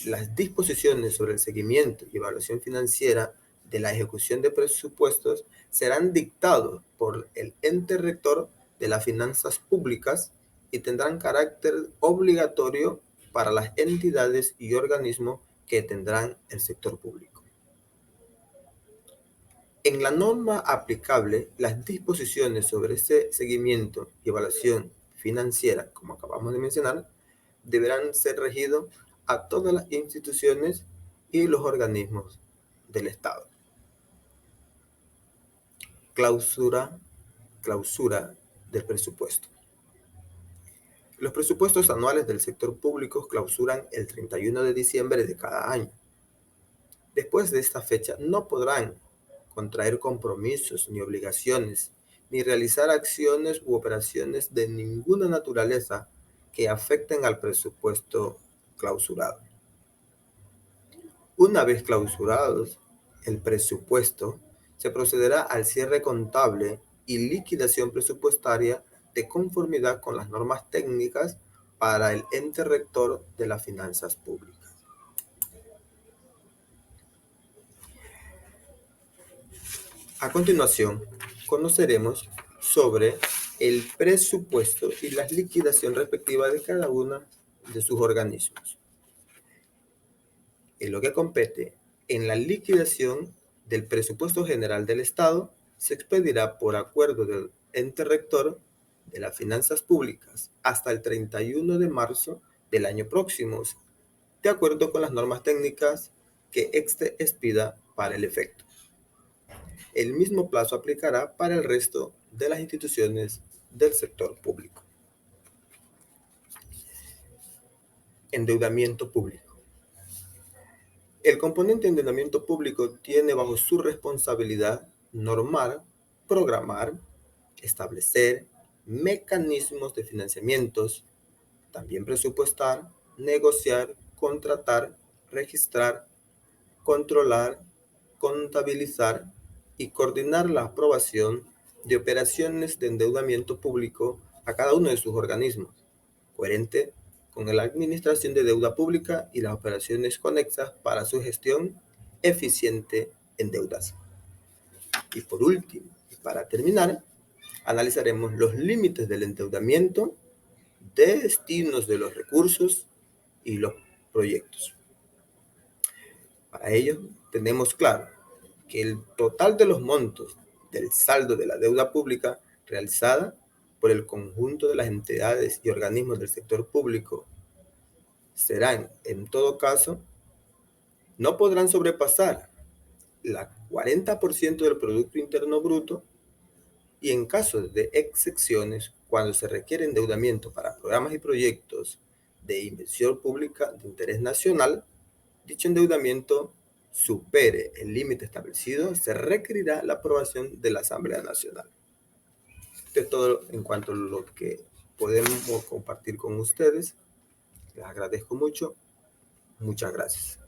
S12: las disposiciones sobre el seguimiento y evaluación financiera de la ejecución de presupuestos serán dictados por el ente rector de las finanzas públicas y tendrán carácter obligatorio para las entidades y organismos que tendrán el sector público. En la norma aplicable, las disposiciones sobre ese seguimiento y evaluación financiera, como acabamos de mencionar, deberán ser regidos a todas las instituciones y los organismos del Estado. Clausura del presupuesto. Los presupuestos anuales del sector público clausuran el 31 de diciembre de cada año. Después de esta fecha no podrán contraer compromisos ni obligaciones, ni realizar acciones u operaciones de ninguna naturaleza que afecten al presupuesto clausurado. Una vez clausurados el presupuesto, se procederá al cierre contable y liquidación presupuestaria de conformidad con las normas técnicas para el ente rector de las finanzas públicas. A continuación, conoceremos sobre el presupuesto y la liquidación respectiva de cada uno de sus organismos. En lo que compete en la liquidación del presupuesto general del Estado, se expedirá por acuerdo del ente rector de las finanzas públicas hasta el 31 de marzo del año próximo, de acuerdo con las normas técnicas que éste expida para el efecto. El mismo plazo aplicará para el resto de las instituciones del sector público. Endeudamiento público. El componente endeudamiento público tiene bajo su responsabilidad normar, programar, establecer mecanismos de financiamientos, también presupuestar, negociar, contratar, registrar, controlar, contabilizar y coordinar la aprobación de operaciones de endeudamiento público a cada uno de sus organismos, coherente con la administración de deuda pública y las operaciones conexas para su gestión eficiente en deudas. Y por último, y para terminar, analizaremos los límites del endeudamiento, destinos de los recursos y los proyectos. Para ello, tenemos claro que el total de los montos del saldo de la deuda pública realizada por el conjunto de las entidades y organismos del sector público serán, en todo caso, no podrán sobrepasar el 40% del Producto Interno Bruto y en caso de excepciones, cuando se requiere endeudamiento para programas y proyectos de inversión pública de interés nacional, dicho endeudamiento supere el límite establecido, se requerirá la aprobación de la Asamblea Nacional. Esto es todo en cuanto a lo que podemos compartir con ustedes. Les agradezco mucho. Muchas gracias.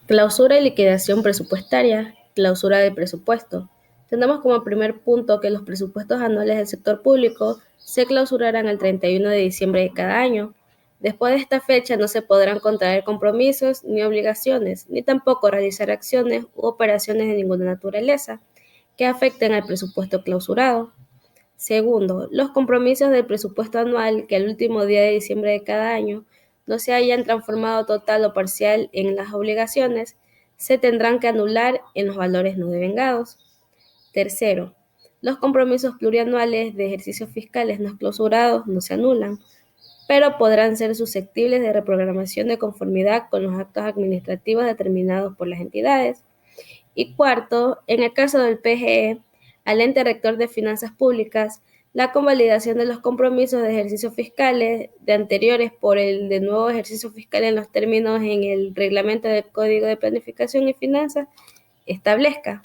S2: Clausura y liquidación presupuestaria, clausura del presupuesto. Tenemos como primer punto que los presupuestos anuales del sector público se clausurarán el 31 de diciembre de cada año. Después de esta fecha no se podrán contraer compromisos ni obligaciones, ni tampoco realizar acciones u operaciones de ninguna naturaleza que afecten al presupuesto clausurado. Segundo, los compromisos del presupuesto anual que al último día de diciembre de cada año no se hayan transformado total o parcial en las obligaciones, se tendrán que anular en los valores no devengados. Tercero, los compromisos plurianuales de ejercicios fiscales no clausurados no se anulan, pero podrán ser susceptibles de reprogramación de conformidad con los actos administrativos determinados por las entidades. Y cuarto, en el caso del PGE, al ente rector de finanzas públicas, la convalidación de los compromisos de ejercicios fiscales de anteriores por el de nuevo ejercicio fiscal en los términos en el reglamento del Código de Planificación y Finanzas establezca.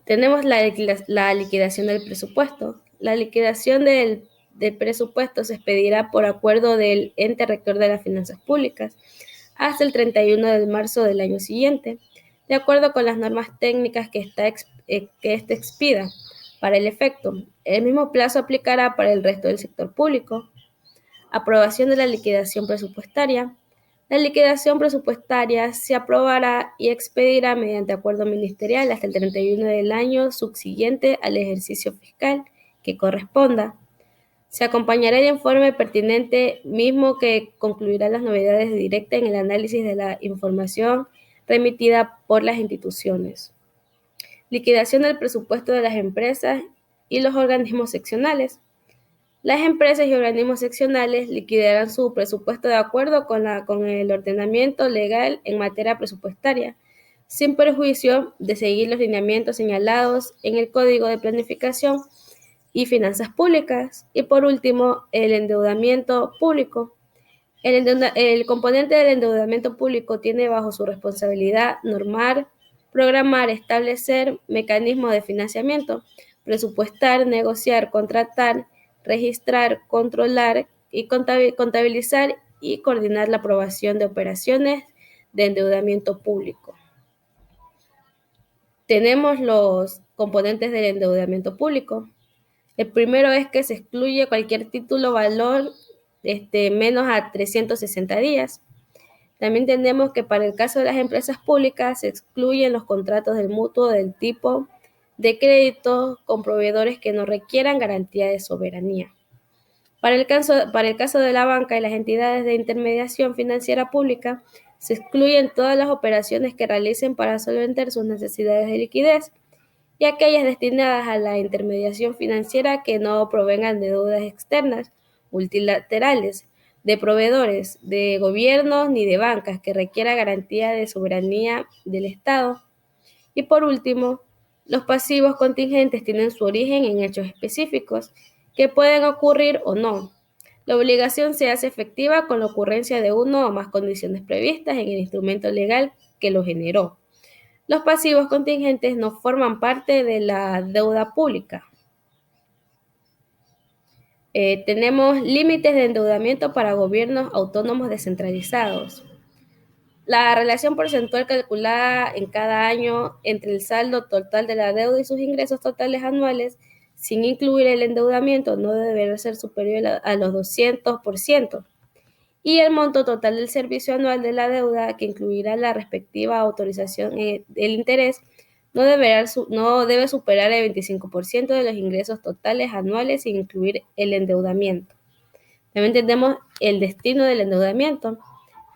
S2: Tenemos la liquidación del presupuesto. La liquidación del presupuesto se expedirá por acuerdo del ente rector de las finanzas públicas hasta el 31 de marzo del año siguiente, de acuerdo con las normas técnicas que éste expida para el efecto. El mismo plazo aplicará para el resto del sector público. Aprobación de la liquidación presupuestaria. La liquidación presupuestaria se aprobará y expedirá mediante acuerdo ministerial hasta el 31 del año subsiguiente al ejercicio fiscal que corresponda. Se acompañará el informe pertinente mismo que concluirá las novedades directas en el análisis de la información remitida por las instituciones. Liquidación del presupuesto de las empresas y los organismos seccionales. Las empresas y organismos seccionales liquidarán su presupuesto de acuerdo con el ordenamiento legal en materia presupuestaria, sin perjuicio de seguir los lineamientos señalados en el Código de Planificación y Finanzas Públicas. Y por último, el endeudamiento público. El componente del endeudamiento público tiene bajo su responsabilidad normar, programar, establecer mecanismos de financiamiento, presupuestar, negociar, contratar, registrar, controlar y contabilizar y coordinar la aprobación de operaciones de endeudamiento público. Tenemos los componentes del endeudamiento público. El primero es que se excluye cualquier título valor menos a 360 días.
S8: También tenemos que para el caso de las empresas públicas se excluyen los contratos del mutuo del tipo de crédito con proveedores que no requieran garantía de soberanía. Para el caso de la banca y las entidades de intermediación financiera pública, se excluyen todas las operaciones que realicen para solventar sus necesidades de liquidez y aquellas destinadas a la intermediación financiera que no provengan de deudas externas, multilaterales, de proveedores, de gobiernos ni de bancas que requiera garantía de soberanía del Estado. Y por último, los pasivos contingentes tienen su origen en hechos específicos que pueden ocurrir o no. La obligación se hace efectiva con la ocurrencia de uno o más condiciones previstas en el instrumento legal que lo generó. Los pasivos contingentes no forman parte de la deuda pública. Tenemos límites de endeudamiento para gobiernos autónomos descentralizados. La relación porcentual calculada en cada año entre el saldo total de la deuda y sus ingresos totales anuales, sin incluir el endeudamiento, no deberá ser superior a los 200%. Y el monto total del servicio anual de la deuda, que incluirá la respectiva autorización del interés, no debe superar el 25% de los ingresos totales anuales sin incluir el endeudamiento. También tenemos el destino del endeudamiento.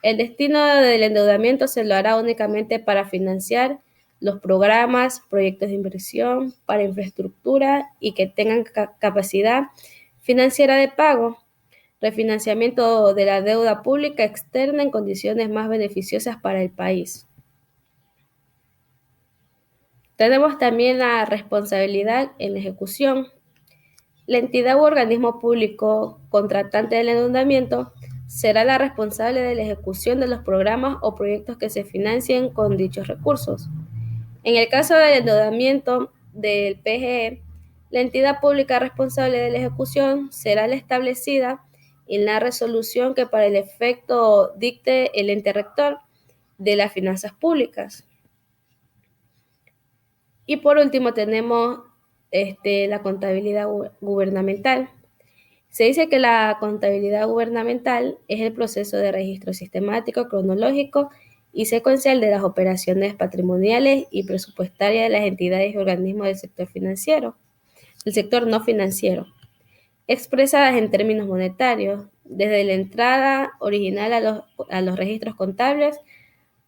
S8: El destino del endeudamiento se lo hará únicamente para financiar los programas, proyectos de inversión, para infraestructura y que tengan capacidad financiera de pago, refinanciamiento de la deuda pública externa en condiciones más beneficiosas para el país. Tenemos también la responsabilidad en la ejecución. La entidad u organismo público contratante del endeudamiento será la responsable de la ejecución de los programas o proyectos que se financien con dichos recursos. En el caso del endeudamiento del PGE, la entidad pública responsable de la ejecución será la establecida en la resolución que para el efecto dicte el ente rector de las finanzas públicas. Y por último tenemos la contabilidad gubernamental. Se dice que la contabilidad gubernamental es el proceso de registro sistemático, cronológico y secuencial de las operaciones patrimoniales y presupuestarias de las entidades y organismos del sector financiero, del sector no financiero, expresadas en términos monetarios, desde la entrada original a los registros contables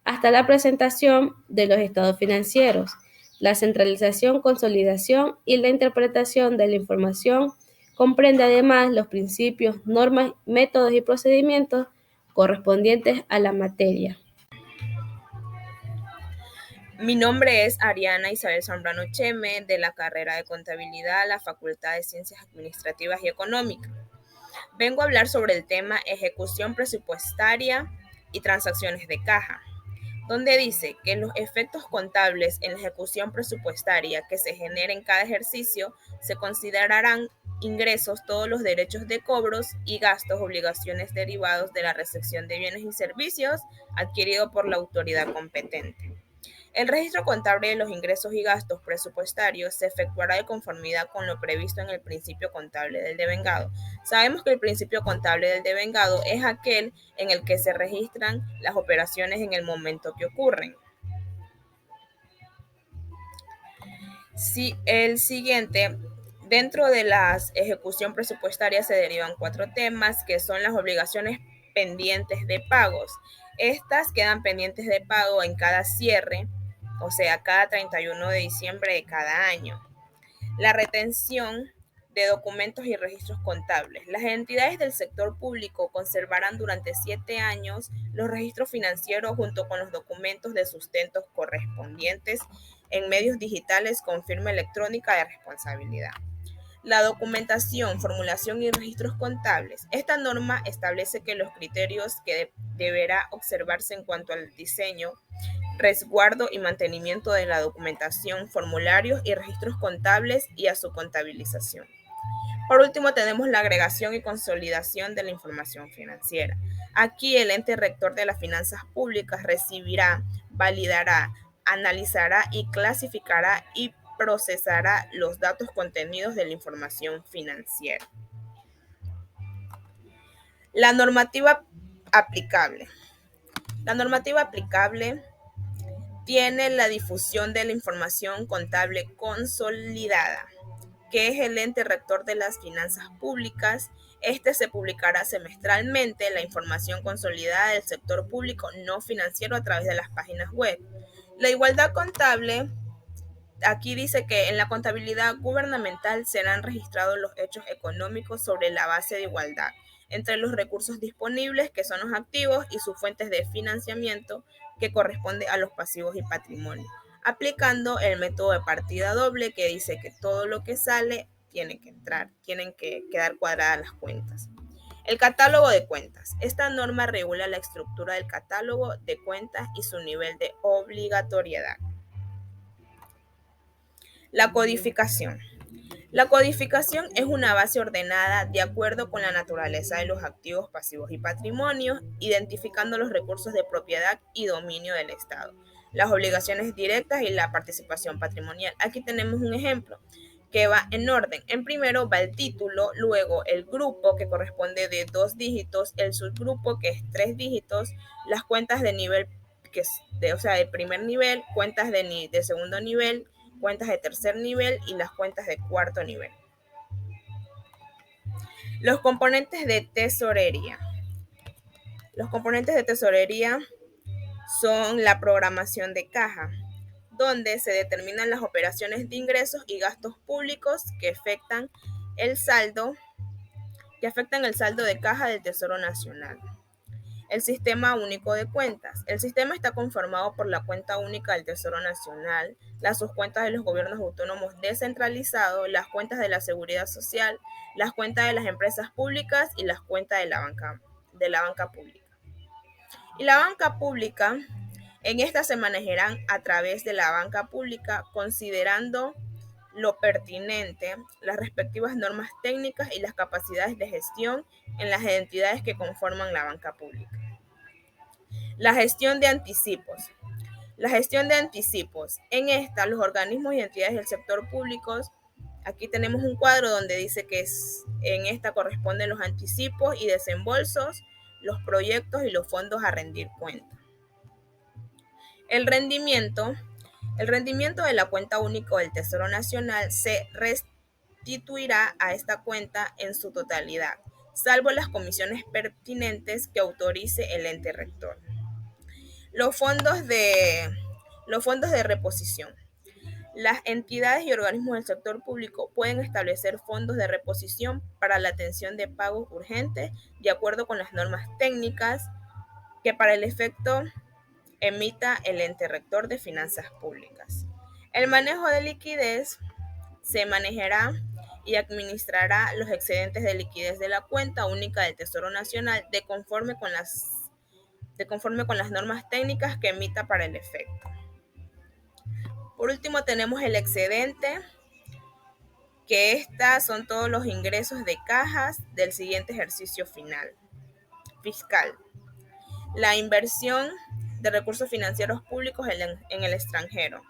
S8: hasta la presentación de los estados financieros, la centralización, consolidación y la interpretación de la información. Comprende además los principios, normas, métodos y procedimientos correspondientes a la materia.
S13: Mi nombre es Ariana Isabel Zambrano Cheme, de la carrera de Contabilidad, la Facultad de Ciencias Administrativas y Económicas. Vengo a hablar sobre el tema ejecución presupuestaria y transacciones de caja, donde dice que los efectos contables en la ejecución presupuestaria que se generen en cada ejercicio se considerarán ingresos todos los derechos de cobros y gastos, obligaciones derivados de la recepción de bienes y servicios adquiridos por la autoridad competente. El registro contable de los ingresos y gastos presupuestarios se efectuará de conformidad con lo previsto en el principio contable del devengado. Sabemos que el principio contable del devengado es aquel en el que se registran las operaciones en el momento que ocurren. El siguiente, dentro de la ejecución presupuestaria se derivan 4 temas, que son las obligaciones pendientes de pagos. Estas quedan pendientes de pago en cada cierre, o sea, cada 31 de diciembre de cada año. La retención de documentos y registros contables. Las entidades del sector público conservarán durante 7 años los registros financieros junto con los documentos de sustento correspondientes en medios digitales con firma electrónica de responsabilidad. La documentación, formulación y registros contables. Esta norma establece que los criterios que deberá observarse en cuanto al diseño, resguardo y mantenimiento de la documentación, formularios y registros contables y a su contabilización. Por último, tenemos la agregación y consolidación de la información financiera. Aquí el ente rector de las finanzas públicas recibirá, validará, analizará y clasificará y procesará los datos contenidos de la información financiera. La normativa aplicable. La normativa aplicable tiene la difusión de la información contable consolidada, que es el ente rector de las finanzas públicas. Este se publicará semestralmente la información consolidada del sector público no financiero a través de las páginas web. La igualdad contable, aquí dice que en la contabilidad gubernamental serán registrados los hechos económicos sobre la base de igualdad entre los recursos disponibles, que son los activos, y sus fuentes de financiamiento, que corresponde a los pasivos y patrimonio, aplicando el método de partida doble, que dice que todo lo que sale tiene que entrar, tienen que quedar cuadradas las cuentas. El catálogo de cuentas. Esta norma regula la estructura del catálogo de cuentas y su nivel de obligatoriedad. La codificación. La codificación es una base ordenada de acuerdo con la naturaleza de los activos, pasivos y patrimonios, identificando los recursos de propiedad y dominio del Estado, las obligaciones directas y la participación patrimonial. Aquí tenemos un ejemplo que va en orden. En primero va el título, luego el grupo, que corresponde de 2 dígitos, el subgrupo, que es 3 dígitos, las cuentas de nivel, que es de primer nivel, cuentas de segundo nivel, cuentas de tercer nivel y las cuentas de cuarto nivel. Los componentes de tesorería. Los componentes de tesorería son la programación de caja, donde se determinan las operaciones de ingresos y gastos públicos que afectan el saldo de caja del Tesoro Nacional. El Sistema Único de Cuentas. El sistema está conformado por la cuenta única del Tesoro Nacional, las subcuentas de los gobiernos autónomos descentralizados, las cuentas de la Seguridad Social, las cuentas de las empresas públicas y las cuentas de la banca pública. Y la banca pública, en esta se manejarán a través de la banca pública, considerando lo pertinente, las respectivas normas técnicas y las capacidades de gestión en las entidades que conforman la banca pública. La gestión de anticipos. La gestión de anticipos. En esta, los organismos y entidades del sector público, aquí tenemos un cuadro donde dice que en esta corresponden los anticipos y desembolsos, los proyectos y los fondos a rendir cuenta. El rendimiento de la cuenta única del Tesoro Nacional se restituirá a esta cuenta en su totalidad, salvo las comisiones pertinentes que autorice el ente rector. Los fondos de reposición. Las entidades y organismos del sector público pueden establecer fondos de reposición para la atención de pagos urgentes de acuerdo con las normas técnicas que para el efecto emita el ente rector de finanzas públicas. El manejo de liquidez se manejará y administrará los excedentes de liquidez de la cuenta única del Tesoro Nacional de conforme con las normas técnicas que emita para el efecto. Por último tenemos el excedente, que estas son todos los ingresos de cajas del siguiente ejercicio fiscal. La inversión de recursos financieros públicos en el extranjero.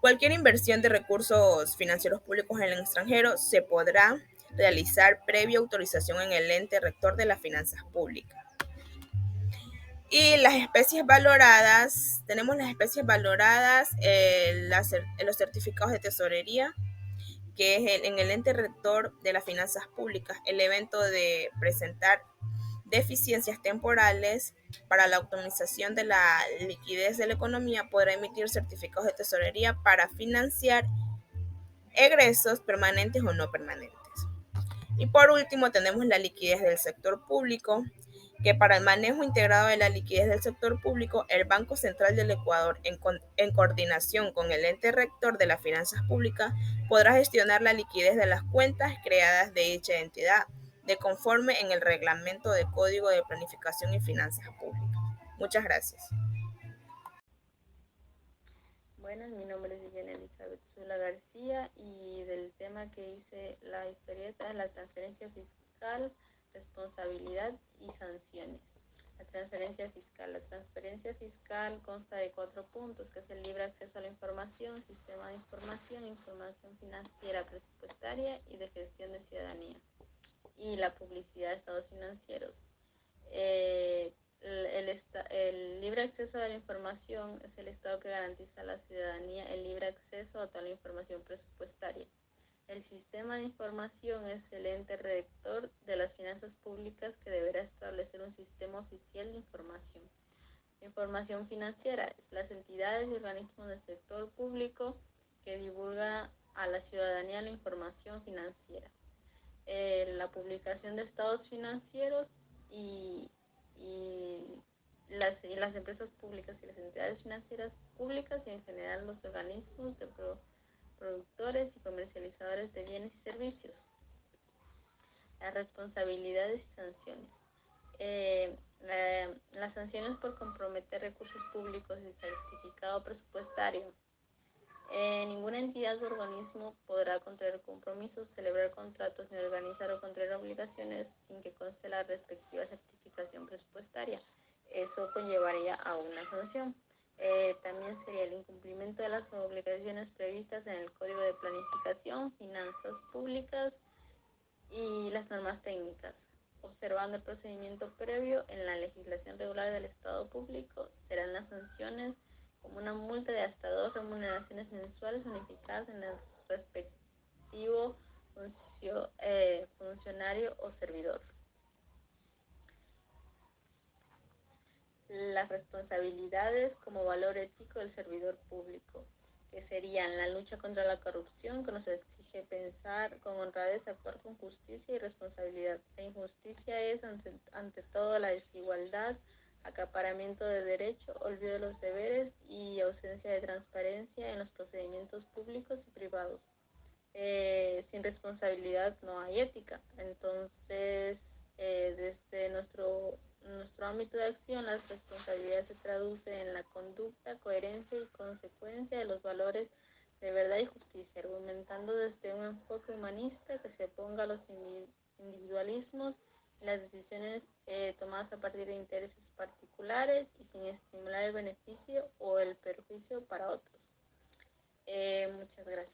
S13: Cualquier inversión de recursos financieros públicos en el extranjero se podrá realizar previa autorización en el ente rector de las finanzas públicas. Y las especies valoradas, tenemos las especies valoradas, los certificados de tesorería, que es en el ente rector de las finanzas públicas, el evento de presentar deficiencias temporales para la optimización de la liquidez de la economía, podrá emitir certificados de tesorería para financiar egresos permanentes o no permanentes. Y por último tenemos la liquidez del sector público, que para el manejo integrado de la liquidez del sector público, el Banco Central del Ecuador, en coordinación con el ente rector de las finanzas públicas, podrá gestionar la liquidez de las cuentas creadas de dicha entidad, de conforme en el Reglamento de Código de Planificación y Finanzas Públicas. Muchas gracias.
S14: Buenas, mi nombre es Viviana Elizabeth Zula García y del tema que hice la historieta es la transferencia fiscal, responsabilidad y sanciones. La transferencia fiscal consta de 4 puntos, que es el libre acceso a la información, sistema de información financiera, presupuestaria y de gestión de ciudadanía, y la publicidad de estados financieros. El libre acceso a la información es el Estado que garantiza a la ciudadanía el libre acceso a toda la información presupuestaria. El sistema de información es el ente rector de las finanzas públicas que deberá establecer un sistema oficial de información. Información financiera, las entidades y organismos del sector público que divulgan a la ciudadanía la información financiera. La publicación de estados financieros y las empresas públicas y las entidades financieras públicas y en general los organismos de productores y comercializadores de bienes y servicios. Las responsabilidades y sanciones. Las sanciones por comprometer recursos públicos y certificado presupuestario. Ninguna entidad o organismo podrá contraer compromisos, celebrar contratos, ni organizar o contraer obligaciones sin que conste la respectiva certificación presupuestaria. Eso conllevaría a una sanción. También sería el incumplimiento de las obligaciones previstas en el Código de Planificación, Finanzas Públicas y las normas técnicas. Observando el procedimiento previo en la legislación regular del Estado público, serán las sanciones como una multa de hasta 2 remuneraciones mensuales unificadas en el respectivo funcionario o servidor. Las responsabilidades como valor ético del servidor público, que serían la lucha contra la corrupción, que nos exige pensar con honradez, actuar con justicia y responsabilidad. La injusticia es, ante todo, la desigualdad, acaparamiento de derechos, olvido de los deberes y ausencia de transparencia en los procedimientos públicos y privados. Sin responsabilidad no hay ética. Entonces, desde nuestro ámbito de acción, la responsabilidad se traduce en la conducta, coherencia y consecuencia de los valores de verdad y justicia, argumentando desde un enfoque humanista que se oponga a los individualismos y las decisiones tomadas a partir de intereses particulares y sin estimular el beneficio o el perjuicio para otros. Muchas gracias.